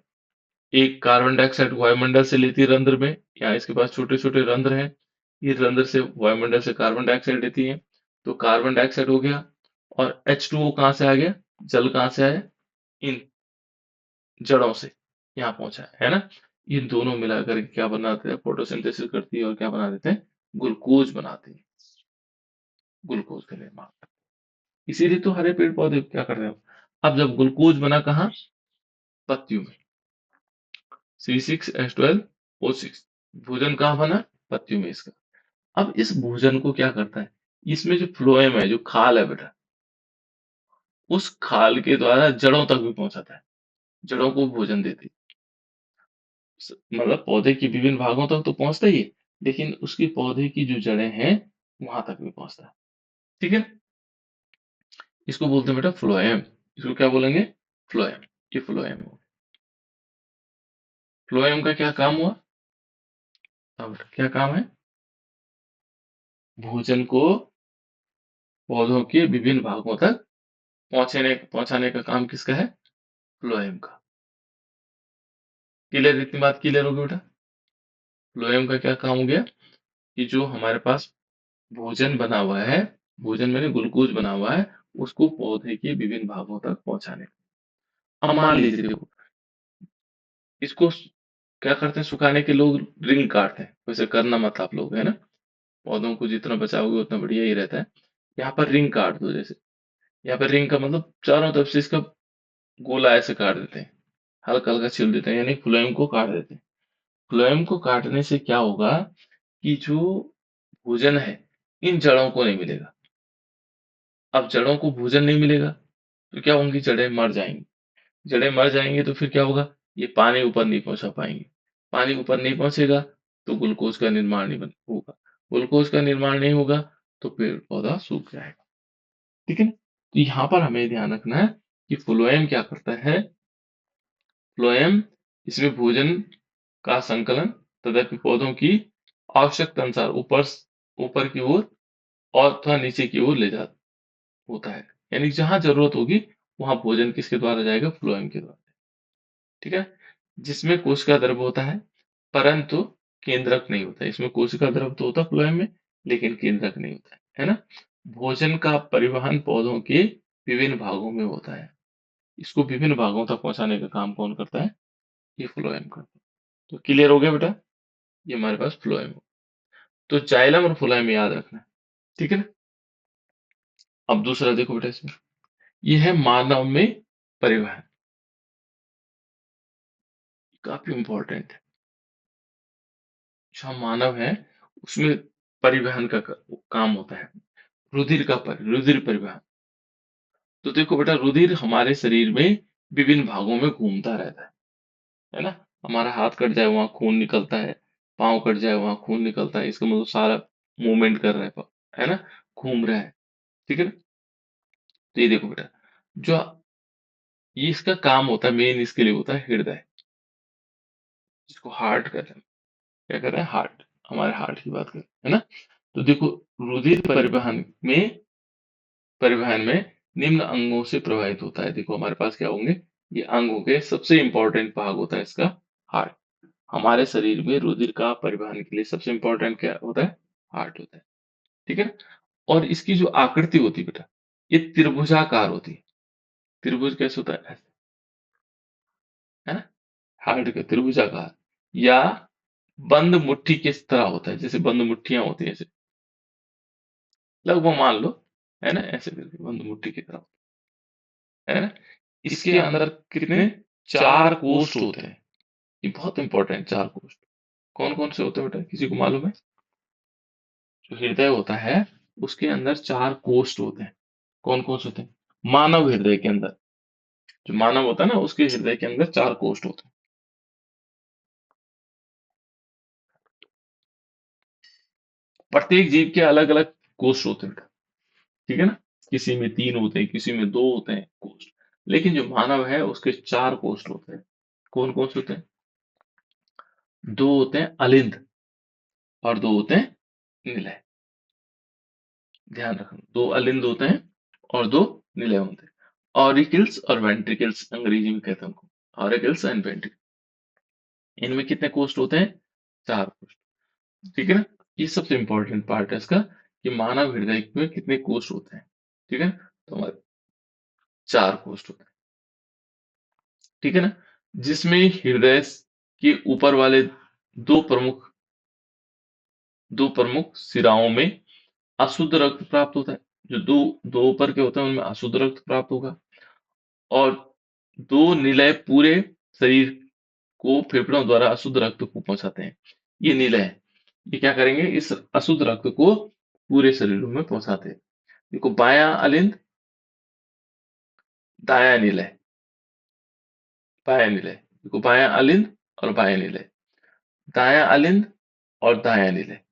एक कार्बन डाइऑक्साइड वायुमंडल से लेती है रंध्र में, यहाँ इसके पास छोटे छोटे रंध्र हैं, ये रंध्र से वायुमंडल से कार्बन डाइऑक्साइड लेती है, तो कार्बन डाइऑक्साइड हो गया, और H2O कहाँ से आ गया? जल कहाँ से आया? इन जड़ों से यहाँ पहुंचा है ना? ये दोनों मिलाकर के क्या बनाते हैं? फोटोसिंथेसिस करती है और क्या बना देते हैं? ग्लूकोज बनाते हैं, ग्लूकोज का निर्माण। इसीलिए तो हरे पेड़ पौधे क्या कर रहे हैं? अब जब ग्लूकोज बना कहाँ? पत्तियों में, C6H12O6, भोजन कहाँ बना? पत्तियों में इसका। अब इस भोजन को क्या करता है, इसमें जो फ्लोएम है, जो खाल है बेटा, उस खाल के द्वारा जड़ों तक भी पहुंचाता है, जड़ों को भोजन देती है। मतलब पौधे के विभिन्न भागों तक तो पहुंचता ही है, लेकिन उसकी पौधे की जो जड़ें हैं वहां तक भी पहुंचता है। ठीक है? इसको बोलते हैं बेटा फ्लोएम। इसको क्या बोलेंगे? फ्लोएम। ये फ्लोएम हो। फ्लोएम का क्या काम हुआ? अब क्या काम है? भोजन को पौधों के विभिन्न भागों तक पहुंचाने का काम किसका है? फ्लोएम का। क्लियर? इतनी बात क्लियर होगी बेटा? फ्लोएम का क्या काम हो गया कि जो हमारे पास भोजन बना हुआ है, भोजन में ग्लूकोज बना हुआ है, उसको पौधे के विभिन्न भागों तक पहुंचाने। अब मान लीजिए देखो, इसको क्या करते हैं, सुखाने के लोग रिंग काटते हैं, वैसे करना मत आप लोग, है ना? पौधों को जितना बचाओगे उतना बढ़िया ही रहता है। यहाँ पर रिंग काट दो, जैसे यहाँ पर रिंग का मतलब चारों तरफ से इसका गोला ऐसे काट देते हैं, हल्का हल्का छील देते हैं, यानी फ्लोएम को काट देते हैं। फ्लोएम को काटने से क्या होगा कि जो भोजन है इन जड़ों को नहीं मिलेगा। अब जड़ों को भोजन नहीं मिलेगा तो क्या होंगी? जड़ें मर जाएंगी। जड़ें मर जाएंगी तो फिर क्या होगा? ये पानी ऊपर नहीं पहुंचा पाएंगे। पानी ऊपर नहीं पहुंचेगा तो ग्लूकोज का निर्माण नहीं होगा। ग्लूकोज का निर्माण नहीं होगा तो पेड़ पौधा सूख जाएगा। ठीक है ना? तो यहाँ पर हमें ध्यान रखना है कि फ्लोएम क्या करता है। फ्लोएम इसमें भोजन का संकलन तथा पौधों की आवश्यकता अनुसार ऊपर की ओर और अथवा नीचे की ओर ले जाता होता है। यानी जहां जरूरत होगी वहां भोजन किसके द्वारा जाएगा? फ्लोएम के द्वारा। ठीक है? जिसमें कोशिका द्रव होता है, परंतु केंद्रक नहीं होता है। इसमें कोशिका द्रव तो होता है फ्लोएम में, लेकिन केंद्रक नहीं होता है ना? भोजन का परिवहन पौधों के विभिन्न भागों में होता है। इसको विभिन्न भागों तक पहुंचाने का काम कौन करता है? ये फ्लोएम करता है। तो क्लियर हो गया बेटा? ये हमारे पास फ्लोएम हो। तो जाइलम और फ्लोएम याद रखना है, ठीक है ना? अब दूसरा देखो बेटा इसमें, ये है मानव में परिवहन, काफी इंपॉर्टेंट है। जो मानव है उसमें परिवहन का काम होता है, रुधिर परिवहन। तो देखो बेटा, रुधिर हमारे शरीर में विभिन्न भागों में घूमता रहता है ना? हमारा हाथ कट जाए वहां खून निकलता है, पाँव कट जाए वहां खून निकलता है, इसका मतलब सारा मूवमेंट कर रहा है ना? घूम रहा है, ठीक है ना? तो ये देखो बेटा, जो ये इसका काम होता है मेन, इसके लिए होता है हृदय, जिसको हार्ट कहते हैं। क्या कर रहे हैं? हार्ट, हमारे हार्ट की बात करें, है ना? तो देखो, रुधिर परिवहन में निम्न अंगों से प्रभावित होता है। देखो हमारे पास क्या होंगे, ये अंग होंगे, सबसे इंपॉर्टेंट भाग होता है इसका हार्ट। हमारे शरीर में रुधिर का परिवहन के लिए सबसे इंपॉर्टेंट क्या होता है? हार्ट होता है, ठीक है? और इसकी जो आकृति होती है बेटा, ये त्रिभुजाकार होती है। त्रिभुज कैसे होता है ना? हार्ट का त्रिभुजाकार, या बंद मुट्ठी की तरह होता है, जैसे बंद मुट्ठियां होती है ऐसे, लगभग मान लो, है ना? ऐसे करके बंद मुट्ठी की तरह, है ना? इसके अंदर कितने? चार कोष्ठ होते हैं। ये बहुत इंपॉर्टेंट, चार कोष्ठ। कौन कौन से होते हैं बेटा, किसी को मालूम है? जो हृदय होता है उसके अंदर चार कोष्ठ होते हैं। कौन कौन से होते हैं? मानव हृदय के अंदर, जो मानव होता है ना, उसके हृदय के अंदर चार कोष्ठ होते हैं। प्रत्येक जीव के अलग अलग कोष्ठ होते हैं, ठीक है ना? किसी में तीन होते हैं, किसी में दो होते हैं कोष्ठ, लेकिन जो मानव है उसके चार कोष्ठ होते हैं। कौन कौन से होते हैं? दो होते हैं अलिंद, और दो होते हैं निलय। ध्यान रखना, दो अलिंद होते हैं और दो निलय होते हैं। ऑरिकल्स और वेंट्रिकल्स अंग्रेजी में कहते हैं उनको, ऑरिकल्स एंड वेंट्रिकल्स। इनमें कितने कोष्ठ होते हैं? चार कोष्ठ, ठीक है ना? ये सबसे इंपॉर्टेंट पार्ट है इसका, कि मानव हृदय में कितने कोष्ठ होते हैं, ठीक है ना? तो हमारे चार कोष्ठ होते हैं, ठीक है ना? जिसमें हृदय के ऊपर वाले दो प्रमुख दो प्रमुख सिराओं में अशुद्ध रक्त प्राप्त होता है। जो दो दो ऊपर के होते हैं उनमें अशुद्ध रक्त प्राप्त होगा, और दो निलय पूरे शरीर को फेफड़ों द्वारा अशुद्ध रक्त को पहुंचाते हैं। ये निलय है, ये क्या करेंगे, इस अशुद्ध रक्त को पूरे शरीर में पहुंचाते हैं। देखो, बायां अलिंद, दायां निलय, बायां निलय। देखो, बायां अलिंद और बायां निलय, दायां अलिंद और दायां निलय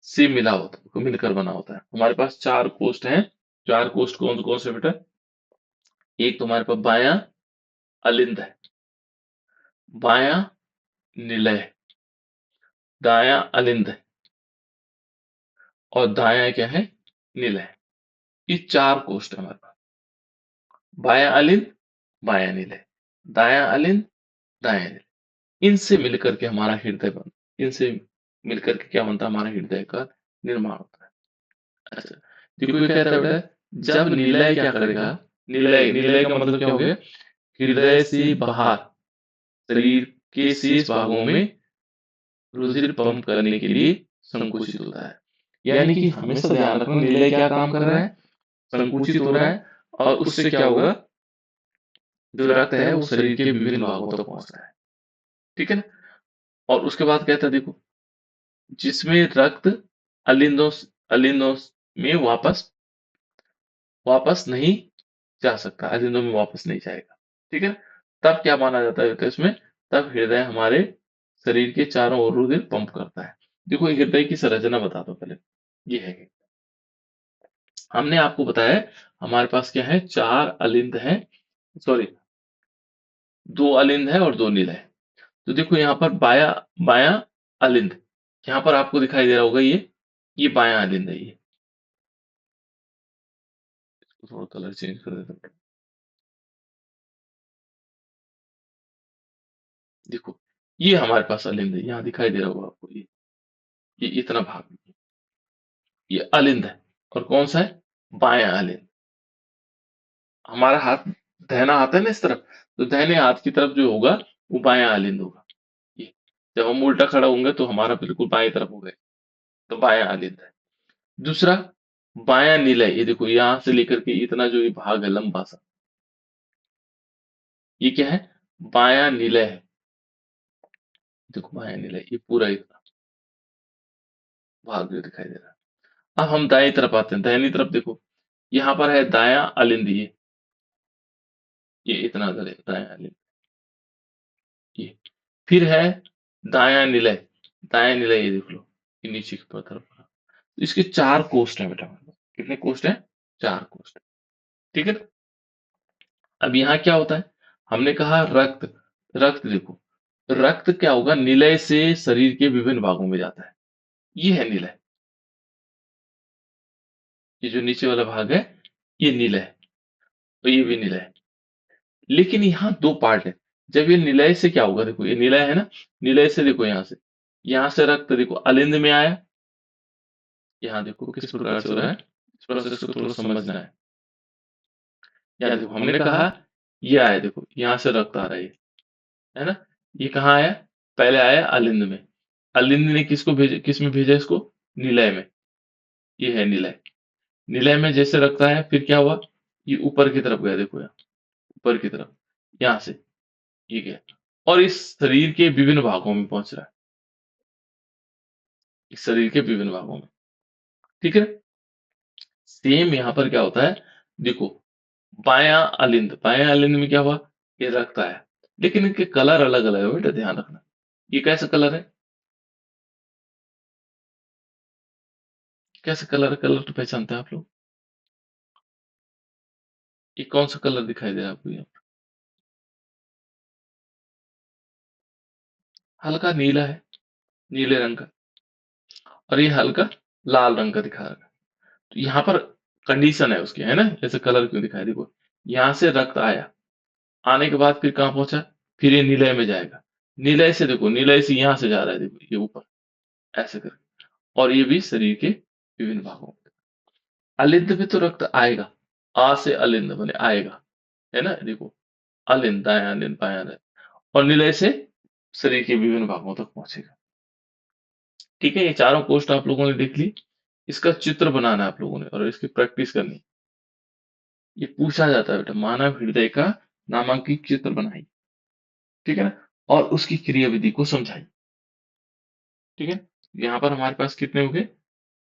से मिला होता है, मिलकर बना होता है। हमारे पास चार कोष्ठ हैं। चार कोष्ठ कौन कौन से बेटा? एक तो हमारे पास बायां अलिंद है, बायां निलय, दायां अलिंद है, और दायां क्या है? निलय। ये चार कोष्ठ है हमारे पास, बायां अलिंद, बायां निलय, दायां अलिंद, दायां निलय। इनसे मिलकर के हमारा हृदय बन इनसे मिलकर के क्या बनता है? हमारा हृदय का निर्माण होता है। अच्छा, देखो ये कहता है बेटा, जब निलय क्या करेगा, निलय निलय का मतलब क्या हो गया? हृदय से बाहर शरीर के शेष भागों में रुधिर पंप करने के लिए संकुचित होता है। यानी कि हमेशा ध्यान रखना, निलय क्या काम कर रहा है? संकुचित हो रहा है, और उससे क्या होगा? जो रक्त है वो शरीर के विभिन्न भागों तक पहुंच रहा है, ठीक है ना? और उसके बाद कहता है, देखो, जिसमें रक्त अलिंदों अलिंदों में वापस वापस नहीं जा सकता, अलिंदों में वापस नहीं जाएगा, ठीक है ना? तब क्या माना जाता है? तो इसमें तब हृदय हमारे शरीर के चारों ओर रुधिर पंप करता है। देखो, हृदय की संरचना बता दो पहले। ये है, हमने आपको बताया हमारे पास क्या है? चार अलिंद है, सॉरी, दो अलिंद है और दो नील है। तो देखो यहाँ पर बाया बाया अलिंद, यहाँ पर आपको दिखाई दे रहा होगा, ये बाया अलिंद है। ये इसको थोड़ा कलर चेंज कर देता हूँ। देखो, ये हमारे पास अलिंद है, यहाँ दिखाई दे रहा होगा आपको, ये इतना भाग, ये अलिंद है, और कौन सा है? बायां अलिंद। हमारा हाथ दाहिना हाथ है ना इस तरफ, तो दाहिने हाथ की तरफ जो होगा वो बायां अलिंद होगा। ये जब हम उल्टा खड़ा होंगे तो हमारा बिल्कुल बाएं तरफ हो गए, तो बायां अलिंद है। दूसरा, बायां निलय, ये देखो यहां से लेकर के इतना जो ये भाग है लंबा सा, ये क्या है? बायां निलय है। देखो बायां निलय, ये पूरा इतना भाग जो दिखाई दे रहा है। अब हम दाएं तरफ आते हैं, दाहिनी तरफ देखो, यहाँ पर है दायां अलिंद, ये इतना दर है दायां अलिंद, ये फिर है दायां निलय, दायां निलय ये देख लो, ये नीचे की तरफ। तो इसके चार कोष्ठ हैं बेटा, कितने कोष्ठ हैं? चार कोष्ठ। ठीक है ना? अब यहाँ क्या होता है? हमने कहा रक्त, रक्त देखो, रक्त क्या होगा? निलय से शरीर के विभिन्न भागों में जाता है, ये है निलय। ये जो नीचे वाला भाग है, ये निलय है, तो ये भी निलय है। लेकिन यहाँ दो पार्ट है। जब ये निलय से क्या होगा? देखो ये निलय है ना, निलय से देखो यहाँ से रक्त देखो अलिंद में आया। यहाँ देखो किस प्रकार से हो रहा है, इस प्रोसेस को थोड़ा समझना है। यहाँ देखो हमने कहा ये आया, देखो यहाँ से रक्त आ रहा है ना? ये कहाँ आया? पहले आया अलिंद में। अलिंद ने किसको भेजा, किस में भेजा इसको? निलय में। ये है निलय। निलय में जैसे रक्त आया, फिर क्या हुआ? ये ऊपर की तरफ गया, देखो यहाँ ऊपर की तरफ, यहाँ से ये गया, और इस शरीर के विभिन्न भागों में पहुंच रहा है, इस शरीर के विभिन्न भागों में। ठीक है? सेम यहाँ पर क्या होता है? देखो बायां अलिंद में क्या हुआ? ये रक्त आया, लेकिन इनके कलर अलग अलग है बेटा, ध्यान रखना। ये कैसा कलर है? कैसा कलर है? कलर तो पहचानते हैं आप लोग। ये कौन सा कलर दिखाई दे रहा है आपको यहाँ? हल्का नीला है, नीले रंग का, और ये हल्का लाल रंग का दिखा रहा है। तो यहाँ पर कंडीशन है उसकी, है ना? ऐसे कलर क्यों दिखाई? देखो यहाँ से रक्त आया, आने के बाद फिर कहाँ पहुंचा? फिर ये निलय में जाएगा। निलय से देखो, निलय से यहाँ से जा रहा है, देखो ये ऊपर ऐसे करके, और ये भी शरीर के विभिन्न भागों में। अलिंद में तो रक्त आएगा, आ से अलिंद बने आएगा, है ना? देखो अलिंद, दायां अलिंद बायां अलिंद, और निलय से शरीर के विभिन्न भागों तक पहुंचेगा। ठीक है? ये चारों कोष्ठ आप लोगों ने देख ली। इसका चित्र बनाना है आप लोगों ने, और इसकी प्रैक्टिस करनी है। ये पूछा जाता है बेटा, मानव हृदय का नामांकित चित्र बनाइए। ठीक है ना? और उसकी क्रिया विधि को समझाइए। ठीक है? यहाँ पर हमारे पास कितने हो गए?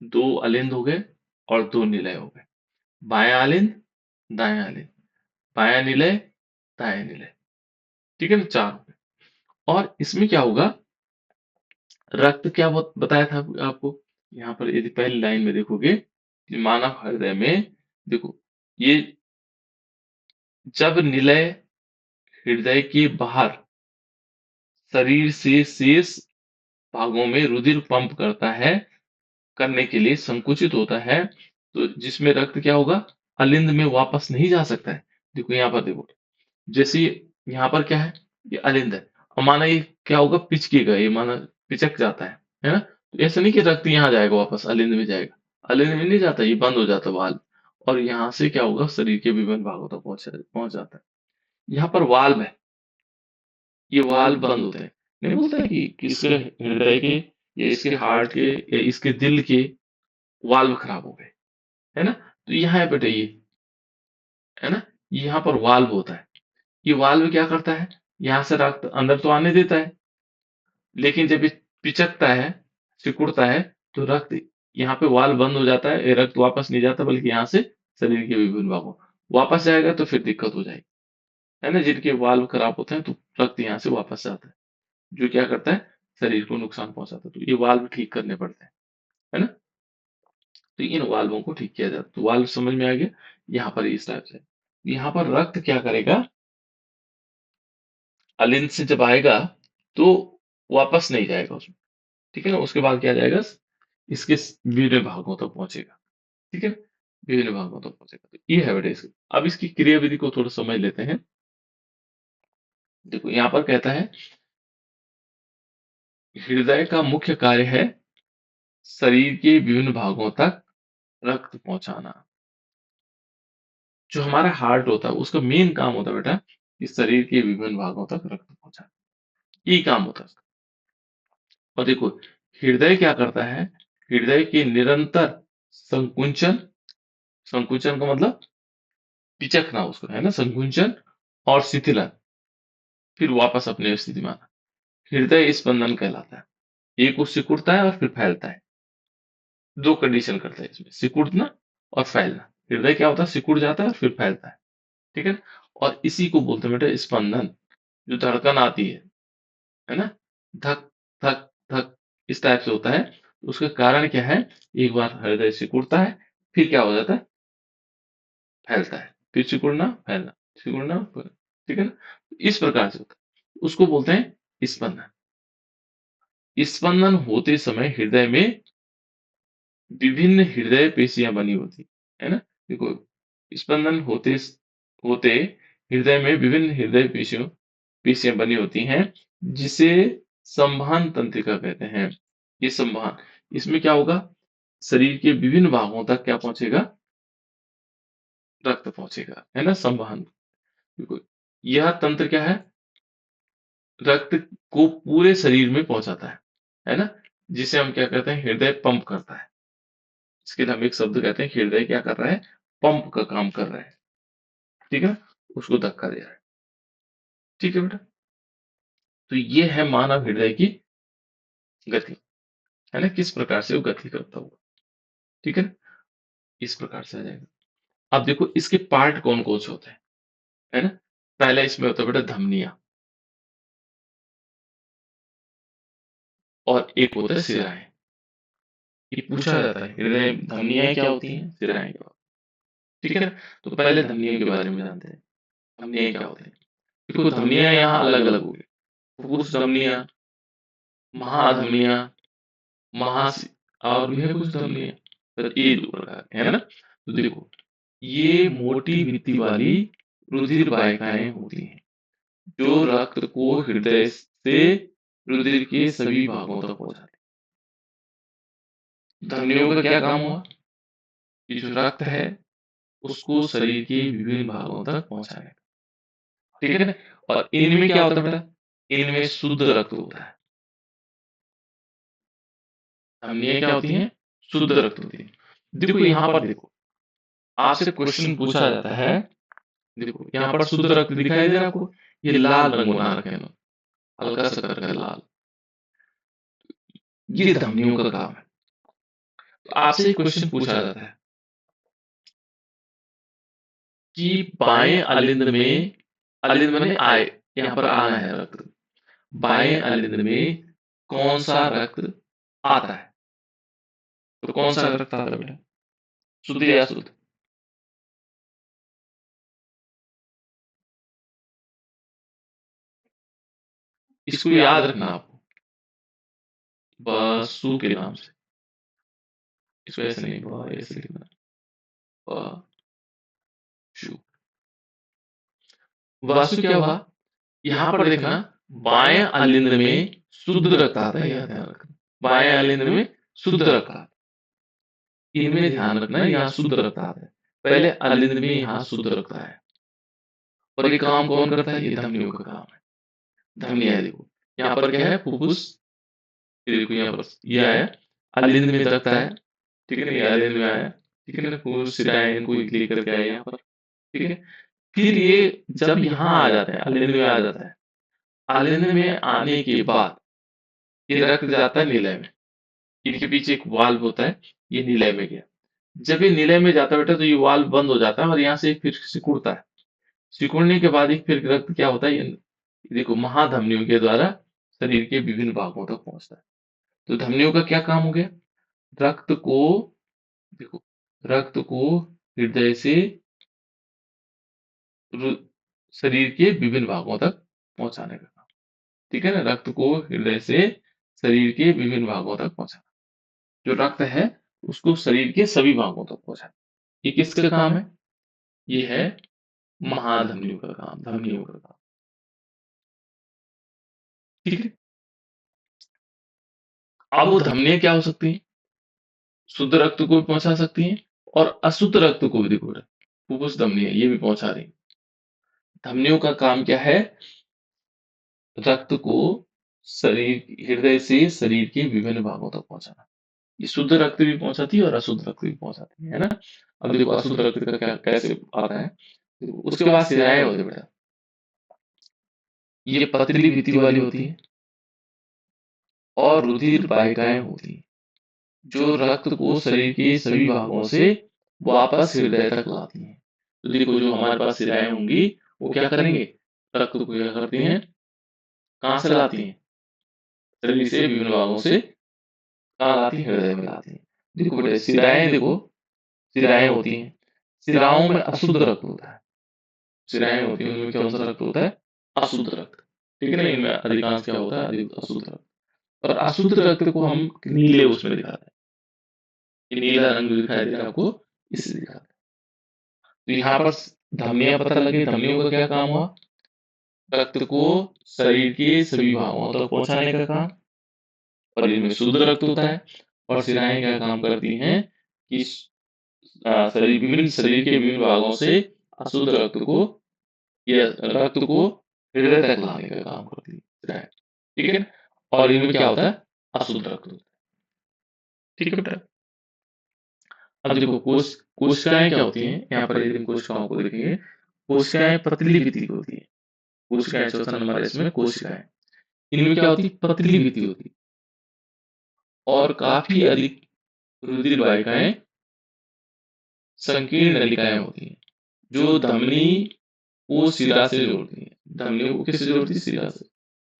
दो अलिंद हो गए और दो निलय हो गए। बायां अलिंद, दायां अलिंद, बायां निलय, दायां निलय। ठीक है ना? चार हो गए। और इसमें क्या होगा? रक्त क्या बताया था आपको? यहाँ पर यदि पहली लाइन में देखोगे कि मानव हृदय में, देखो ये जब निलय हृदय के बाहर शरीर से शेष भागों में रुधिर पंप करता है, करने के लिए संकुचित होता है, तो जिसमें रक्त क्या होगा? अलिंद में वापस नहीं जा सकता है। देखो यहाँ पर देखो, जैसे यहाँ पर क्या है? ये अलिंद है, और माना ये क्या होगा? पिचकेगा, ये माना पिचक जाता है ना? तो ऐसा नहीं कि रक्त यहाँ जाएगा वापस अलिंद में जाएगा, अलिंद में नहीं जाता, ये बंद हो जाता वाल्व, और यहाँ से क्या होगा? शरीर के विभिन्न भागों तक पहुंच जाता है। यहाँ पर वाल्व है, ये वाल्व बंद होते हैं। नहीं बोलते हैं कि इसके हृदय के, या इसके हार्ट के, या इसके दिल के वाल्व खराब हो गए, है ना? तो यहाँ है बेटा ये, है ना? यहाँ पर वाल्व होता है। ये वाल्व क्या करता है? यहाँ से रक्त अंदर तो आने देता है, लेकिन जब ये पिचकता है, सिकुड़ता है, तो रक्त, यहाँ पे वाल्व बंद हो जाता है, ये रक्त वापस नहीं जाता, बल्कि यहाँ से शरीर के विभिन्न भागों वापस जाएगा, तो फिर दिक्कत हो जाएगी, है ना? जिनके वाल्व खराब होते हैं, तो रक्त यहाँ से वापस जाता है, जो क्या करता है? शरीर को नुकसान पहुंचाता है। तो ये वाल्व ठीक करने पड़ते हैं, है ना? तो इन वाल्वों को ठीक किया जाता है। तो वाल्व समझ में आ गया? यहाँ पर इस टाइप से, यहाँ पर रक्त क्या करेगा? अलिंद से जब आएगा तो वापस नहीं जाएगा उसमें, ठीक है ना? उसके बाद क्या जाएगा? इसके विभिन्न भागों तक पहुंचेगा। ठीक है? विभिन्न भागों तक पहुंचेगा। तो ये है बेटा इसकी। अब इसकी क्रिया विधि को थोड़ा समझ लेते हैं। देखो यहाँ पर कहता है, हृदय का मुख्य कार्य है शरीर के विभिन्न भागों तक रक्त पहुंचाना। जो हमारा हार्ट होता है उसका मेन काम होता है बेटा कि शरीर के विभिन्न भागों तक रक्त पहुंचाना, यही काम होता है उसका। और देखो हृदय क्या करता है, हृदय के निरंतर संकुंचन, संकुचन का मतलब पिचकना उसको है ना, संकुंचन और शिथिलन, फिर वापस अपने स्थिति में आना, हृदय स्पंदन कहलाता है। एक वो सिकुड़ता है और फिर फैलता है, दो कंडीशन करता है इसमें, सिकुड़ना और फैलना। हृदय क्या होता है, सिकुड़ जाता है और फिर फैलता है, ठीक है ना? और इसी को बोलते हैं बेटा स्पंदन। जो धड़कन आती है ना, धक धक धक, इस टाइप से होता है। तो उसका कारण क्या है, एक बार हृदय सिकुड़ता है, फिर क्या हो जाता है, फैलता है, फिर सिकुड़ना फैलना, सिकुड़ना फैलना, ठीक है ना? इस प्रकार से होता है, उसको बोलते हैं स्पंदन। स्पंदन होते समय हृदय में विभिन्न हृदय पेशियां बनी होती है ना। देखो स्पंदन होते होते हृदय में विभिन्न हृदय पेशियों पेशियां बनी होती हैं, जिसे संवहन तंत्रिका कहते हैं। ये संवहन, इसमें क्या होगा, शरीर के विभिन्न भागों तक क्या पहुंचेगा, रक्त पहुंचेगा, है ना, संवहन। देखो यह तंत्र क्या है, रक्त को पूरे शरीर में पहुंचाता है ना, जिसे हम क्या कहते हैं, हृदय पंप करता है। इसके लिए हम एक शब्द कहते हैं, हृदय क्या कर रहा है, पंप का काम कर रहा है, ठीक है, उसको धक्का दे रहा है, ठीक है बेटा। तो ये है मानव हृदय की गति, है ना, किस प्रकार से वो गति करता हुआ, ठीक है ना, इस प्रकार से आ जाएगा। अब देखो इसके पार्ट कौन कौन से होते हैं, है ना। पहला इसमें होता है बेटा धमनियां, और एक होता है सिराएं। ये पूछा जाता है हृदय धमनियां क्या होती हैं, सिराएं क्या होती हैं, ठीक है ना। तो पहले धमनियों के बारे में जानते हैं, धमनियां क्या होती हैं। देखो धमनियां यहाँ अलग अलग हो गई, फुफ्फुस धमनियां, महाधमनियां, महासी, और भी है कुछ धमनियां, तो ये दो प्रकार के, है ना। तो देखो ये मोटी भित्ति वाली रुधिर वाहिकाएं होती हैं, जो रक्त को हृदय से रुधिर के सभी भागों तक पहुंचाती हैं। धमनियों का क्या काम हुआ, कि जो रक्त है उसको शरीर के विभिन्न भागों तक पहुंचाने का, ठीक है ना। और इनमें क्या होता है बेटा, इनमें शुद्ध रक्त होता है। धमनियां क्या होती हैं, शुद्ध रक्त होती है। देखो यहाँ पर देखो आपसे क्वेश्चन पूछा जाता है, देखो यहाँ पर शुद्ध रक्त दिखाई दे रहा है आपको, ये लाल रंग बना रखे हैं, हल्का सा करके लाल, ये धमनियों का काम है। तो आपसे एक क्वेश्चन पूछा जाता है कि बाएं अलिंद में, अलिंद माने आए, यहाँ पर आना है रक्त, बाएं अलिंद में कौन सा रक्त आता है, तो कौन सा रक्त आता है बेटा, शुद्ध या अशुद्ध, इसको याद रखना आपको, बसु के नाम से, इसको ऐसे नहीं, ऐसे लिखना, बसु। वासु क्या हुआ, यहाँ पर देखना बाएं अलिंद में शुद्ध रक्त आता है, यह ध्यान रखना, बाएं अलिंद में शुद्ध रक्त आता है, इनमें ध्यान रखना यहाँ शुद्ध रक्त आता है, पहले अलिंद में यहाँ शुद्ध रक्त आया। और ये काम कौन करता है, ये धमनियों का काम है। धमनियां देखो यहाँ पर क्या है, फुफ्फुस, ये देखो यहाँ पर ये आया, अलिंद में रक्त आया, ठीक है ना, ये अलिंद में आया, ठीक है ना, फुफ्फुस सिराएं इनको क्लिक करके आया यहाँ पर, ठीक है। फिर ये जब यहाँ आ जाता है, अलिंद में आ जाता है, अलिंद में आने के बाद ये रक्त जाता है निलय में, इनके पीछे एक वाल्व होता है, ये निलय में गया, जब ये निलय में जाता है बेटा तो ये वाल्व बंद हो जाता है और यहाँ से फिर सिकुड़ता है, सिकुड़ने के बाद एक फिर रक्त क्या होता है, ये देखो महाधमनियों के द्वारा शरीर के विभिन्न भागों तक पहुंचता है। तो धमनियों का क्या काम हो गया, रक्त को, देखो रक्त को हृदय से रु- शरीर के विभिन्न भागों तक पहुंचाने का काम, ठीक है ना, रक्त को हृदय से शरीर के विभिन्न भागों तक पहुंचाना, जो रक्त है उसको शरीर के सभी भागों तक पहुंचाना, ये किसका काम है, ये है महाधमनियों का काम, धमनियों का काम, ठीक है। अब वो धमनियां क्या हो सकती हैं, शुद्ध रक्त को भी पहुंचा सकती हैं, और अशुद्ध रक्त को भी देखो बेटा, फुफ्फुस धमनी है ये भी पहुंचा रही है। धमनियों का काम क्या है? रक्त को शरीर हृदय से शरीर के विभिन्न भागों तक पहुंचाना। ये शुद्ध रक्त भी पहुंचाती है और अशुद्ध रक्त भी पहुंचाती है ना। अब देखो अशुद्ध रक्त का क्या कैसे आता है। देखो, उसके बाद शिराएं होती है बेटा, ये पतली भित्ति वाली होती है और रुधिर वाहिकाएं होती हैं जो रक्त को शरीर के सभी भागों से वापस हृदय तक लाती हैं। तो देखो जो हमारे पास शिराएं होंगी वो क्या करेंगे, रक्त को क्या करती हैं, कहाँ से लाती हैं, शरीर से विभिन्न भागों से कहाँ लाती हैं, हृदय में लाती हैं। देखो बेटे शिराएं देखो, शिराएं होती हैं, शिराओं में अशुद्ध रक्त होता है। शिराएं होती हैं उनमें कौन सा रक्त होता है, अशुद्ध रक्त। ठीक है ना, इनमें अधिकांश क्या होता है, अधिक अशुद्ध रक्त। और अशुद्ध रक्त को हम नीले उसमें दिखाते हैं, ये नीला रंग जो दिखाई दे रहा है आपको, इससे दिखाते हैं। तो यहाँ पर धमनियां पता लगे, धमनियों का क्या काम हुआ, रक्त को शरीर के सभी भागों तक पहुंचाने का काम, और इनमें शुद्ध रक्त होता है। और शिराएं क्या काम करती हैं कि शरीर के विभिन्न भागों से अशुद्ध रक्त को या रक्त को हृदय तक लाने का काम करती है शिराएं। ठीक है ना, और इनमें क्या होता है, अशुद्ध रक्त होता है। ठीक है बेटा। अब देखो कोशिकाएं क्या होती हैं, यहाँ पर यदि हम कोशिकाओं को देखेंगे, कोशिकाएं पतली भित्ति की होती है। कोशिकाएं चौथा नंबर है इसमें, कोशिकाएं इनमें क्या होती है, पतली भित्ति होती है और काफी अधिक रुधिर वाहिकाएं, संकीर्ण नलिकाएं होती हैं जो धमनी को शिरा से जोड़ती है। धमनियों को किससे जोड़ती है, शिरा से।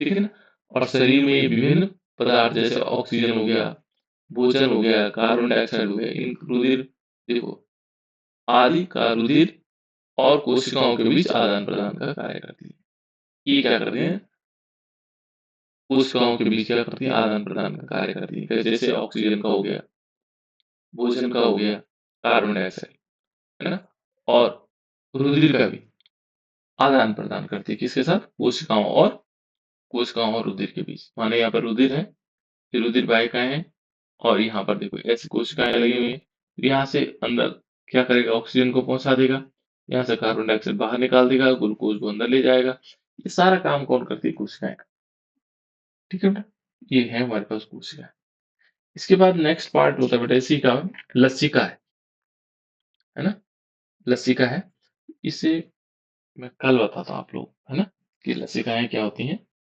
ठीक है ना, और शरीर में ये विभिन्न पदार्थ जैसे ऑक्सीजन हो गया, भोजन हो गया, कार्बन डाइऑक्साइड हो गया, इन रुधिर देखो आदि का रुधिर और कोशिकाओं के बीच आदान प्रदान का कार्य करती है। ये क्या करती है, कोशिकाओं के बीच क्या करती है, आदान प्रदान का कार्य करती है। जैसे ऑक्सीजन का हो गया, भोजन का हो गया, कार्बन डाइऑक्साइड, है ना, और रुधिर का भी आदान प्रदान करती है। किसके साथ, कोशिकाओं और रुधिर के बीच। माने यहाँ पर रुधिर है, ये रुधिर वाहिकाएं हैं, और यहाँ पर देखो ऐसी कोशिकाएं लगी हुई हैं। यहाँ से अंदर क्या करेगा, ऑक्सीजन को पहुंचा देगा, यहाँ से कार्बन डाइऑक्साइड बाहर निकाल देगा, ग्लूकोज को अंदर ले जाएगा। ये सारा काम कौन करती है, कोशिकाएं का। ठीक है बेटा, ये है हमारे पास कोशिका। इसके बाद नेक्स्ट पार्ट होता है बेटा इसी का, लसिका है ना, लसिका है। इसे मैं कल बताता हूँ आप लोग, है ना, कि लसिकाएं क्या होती हैं।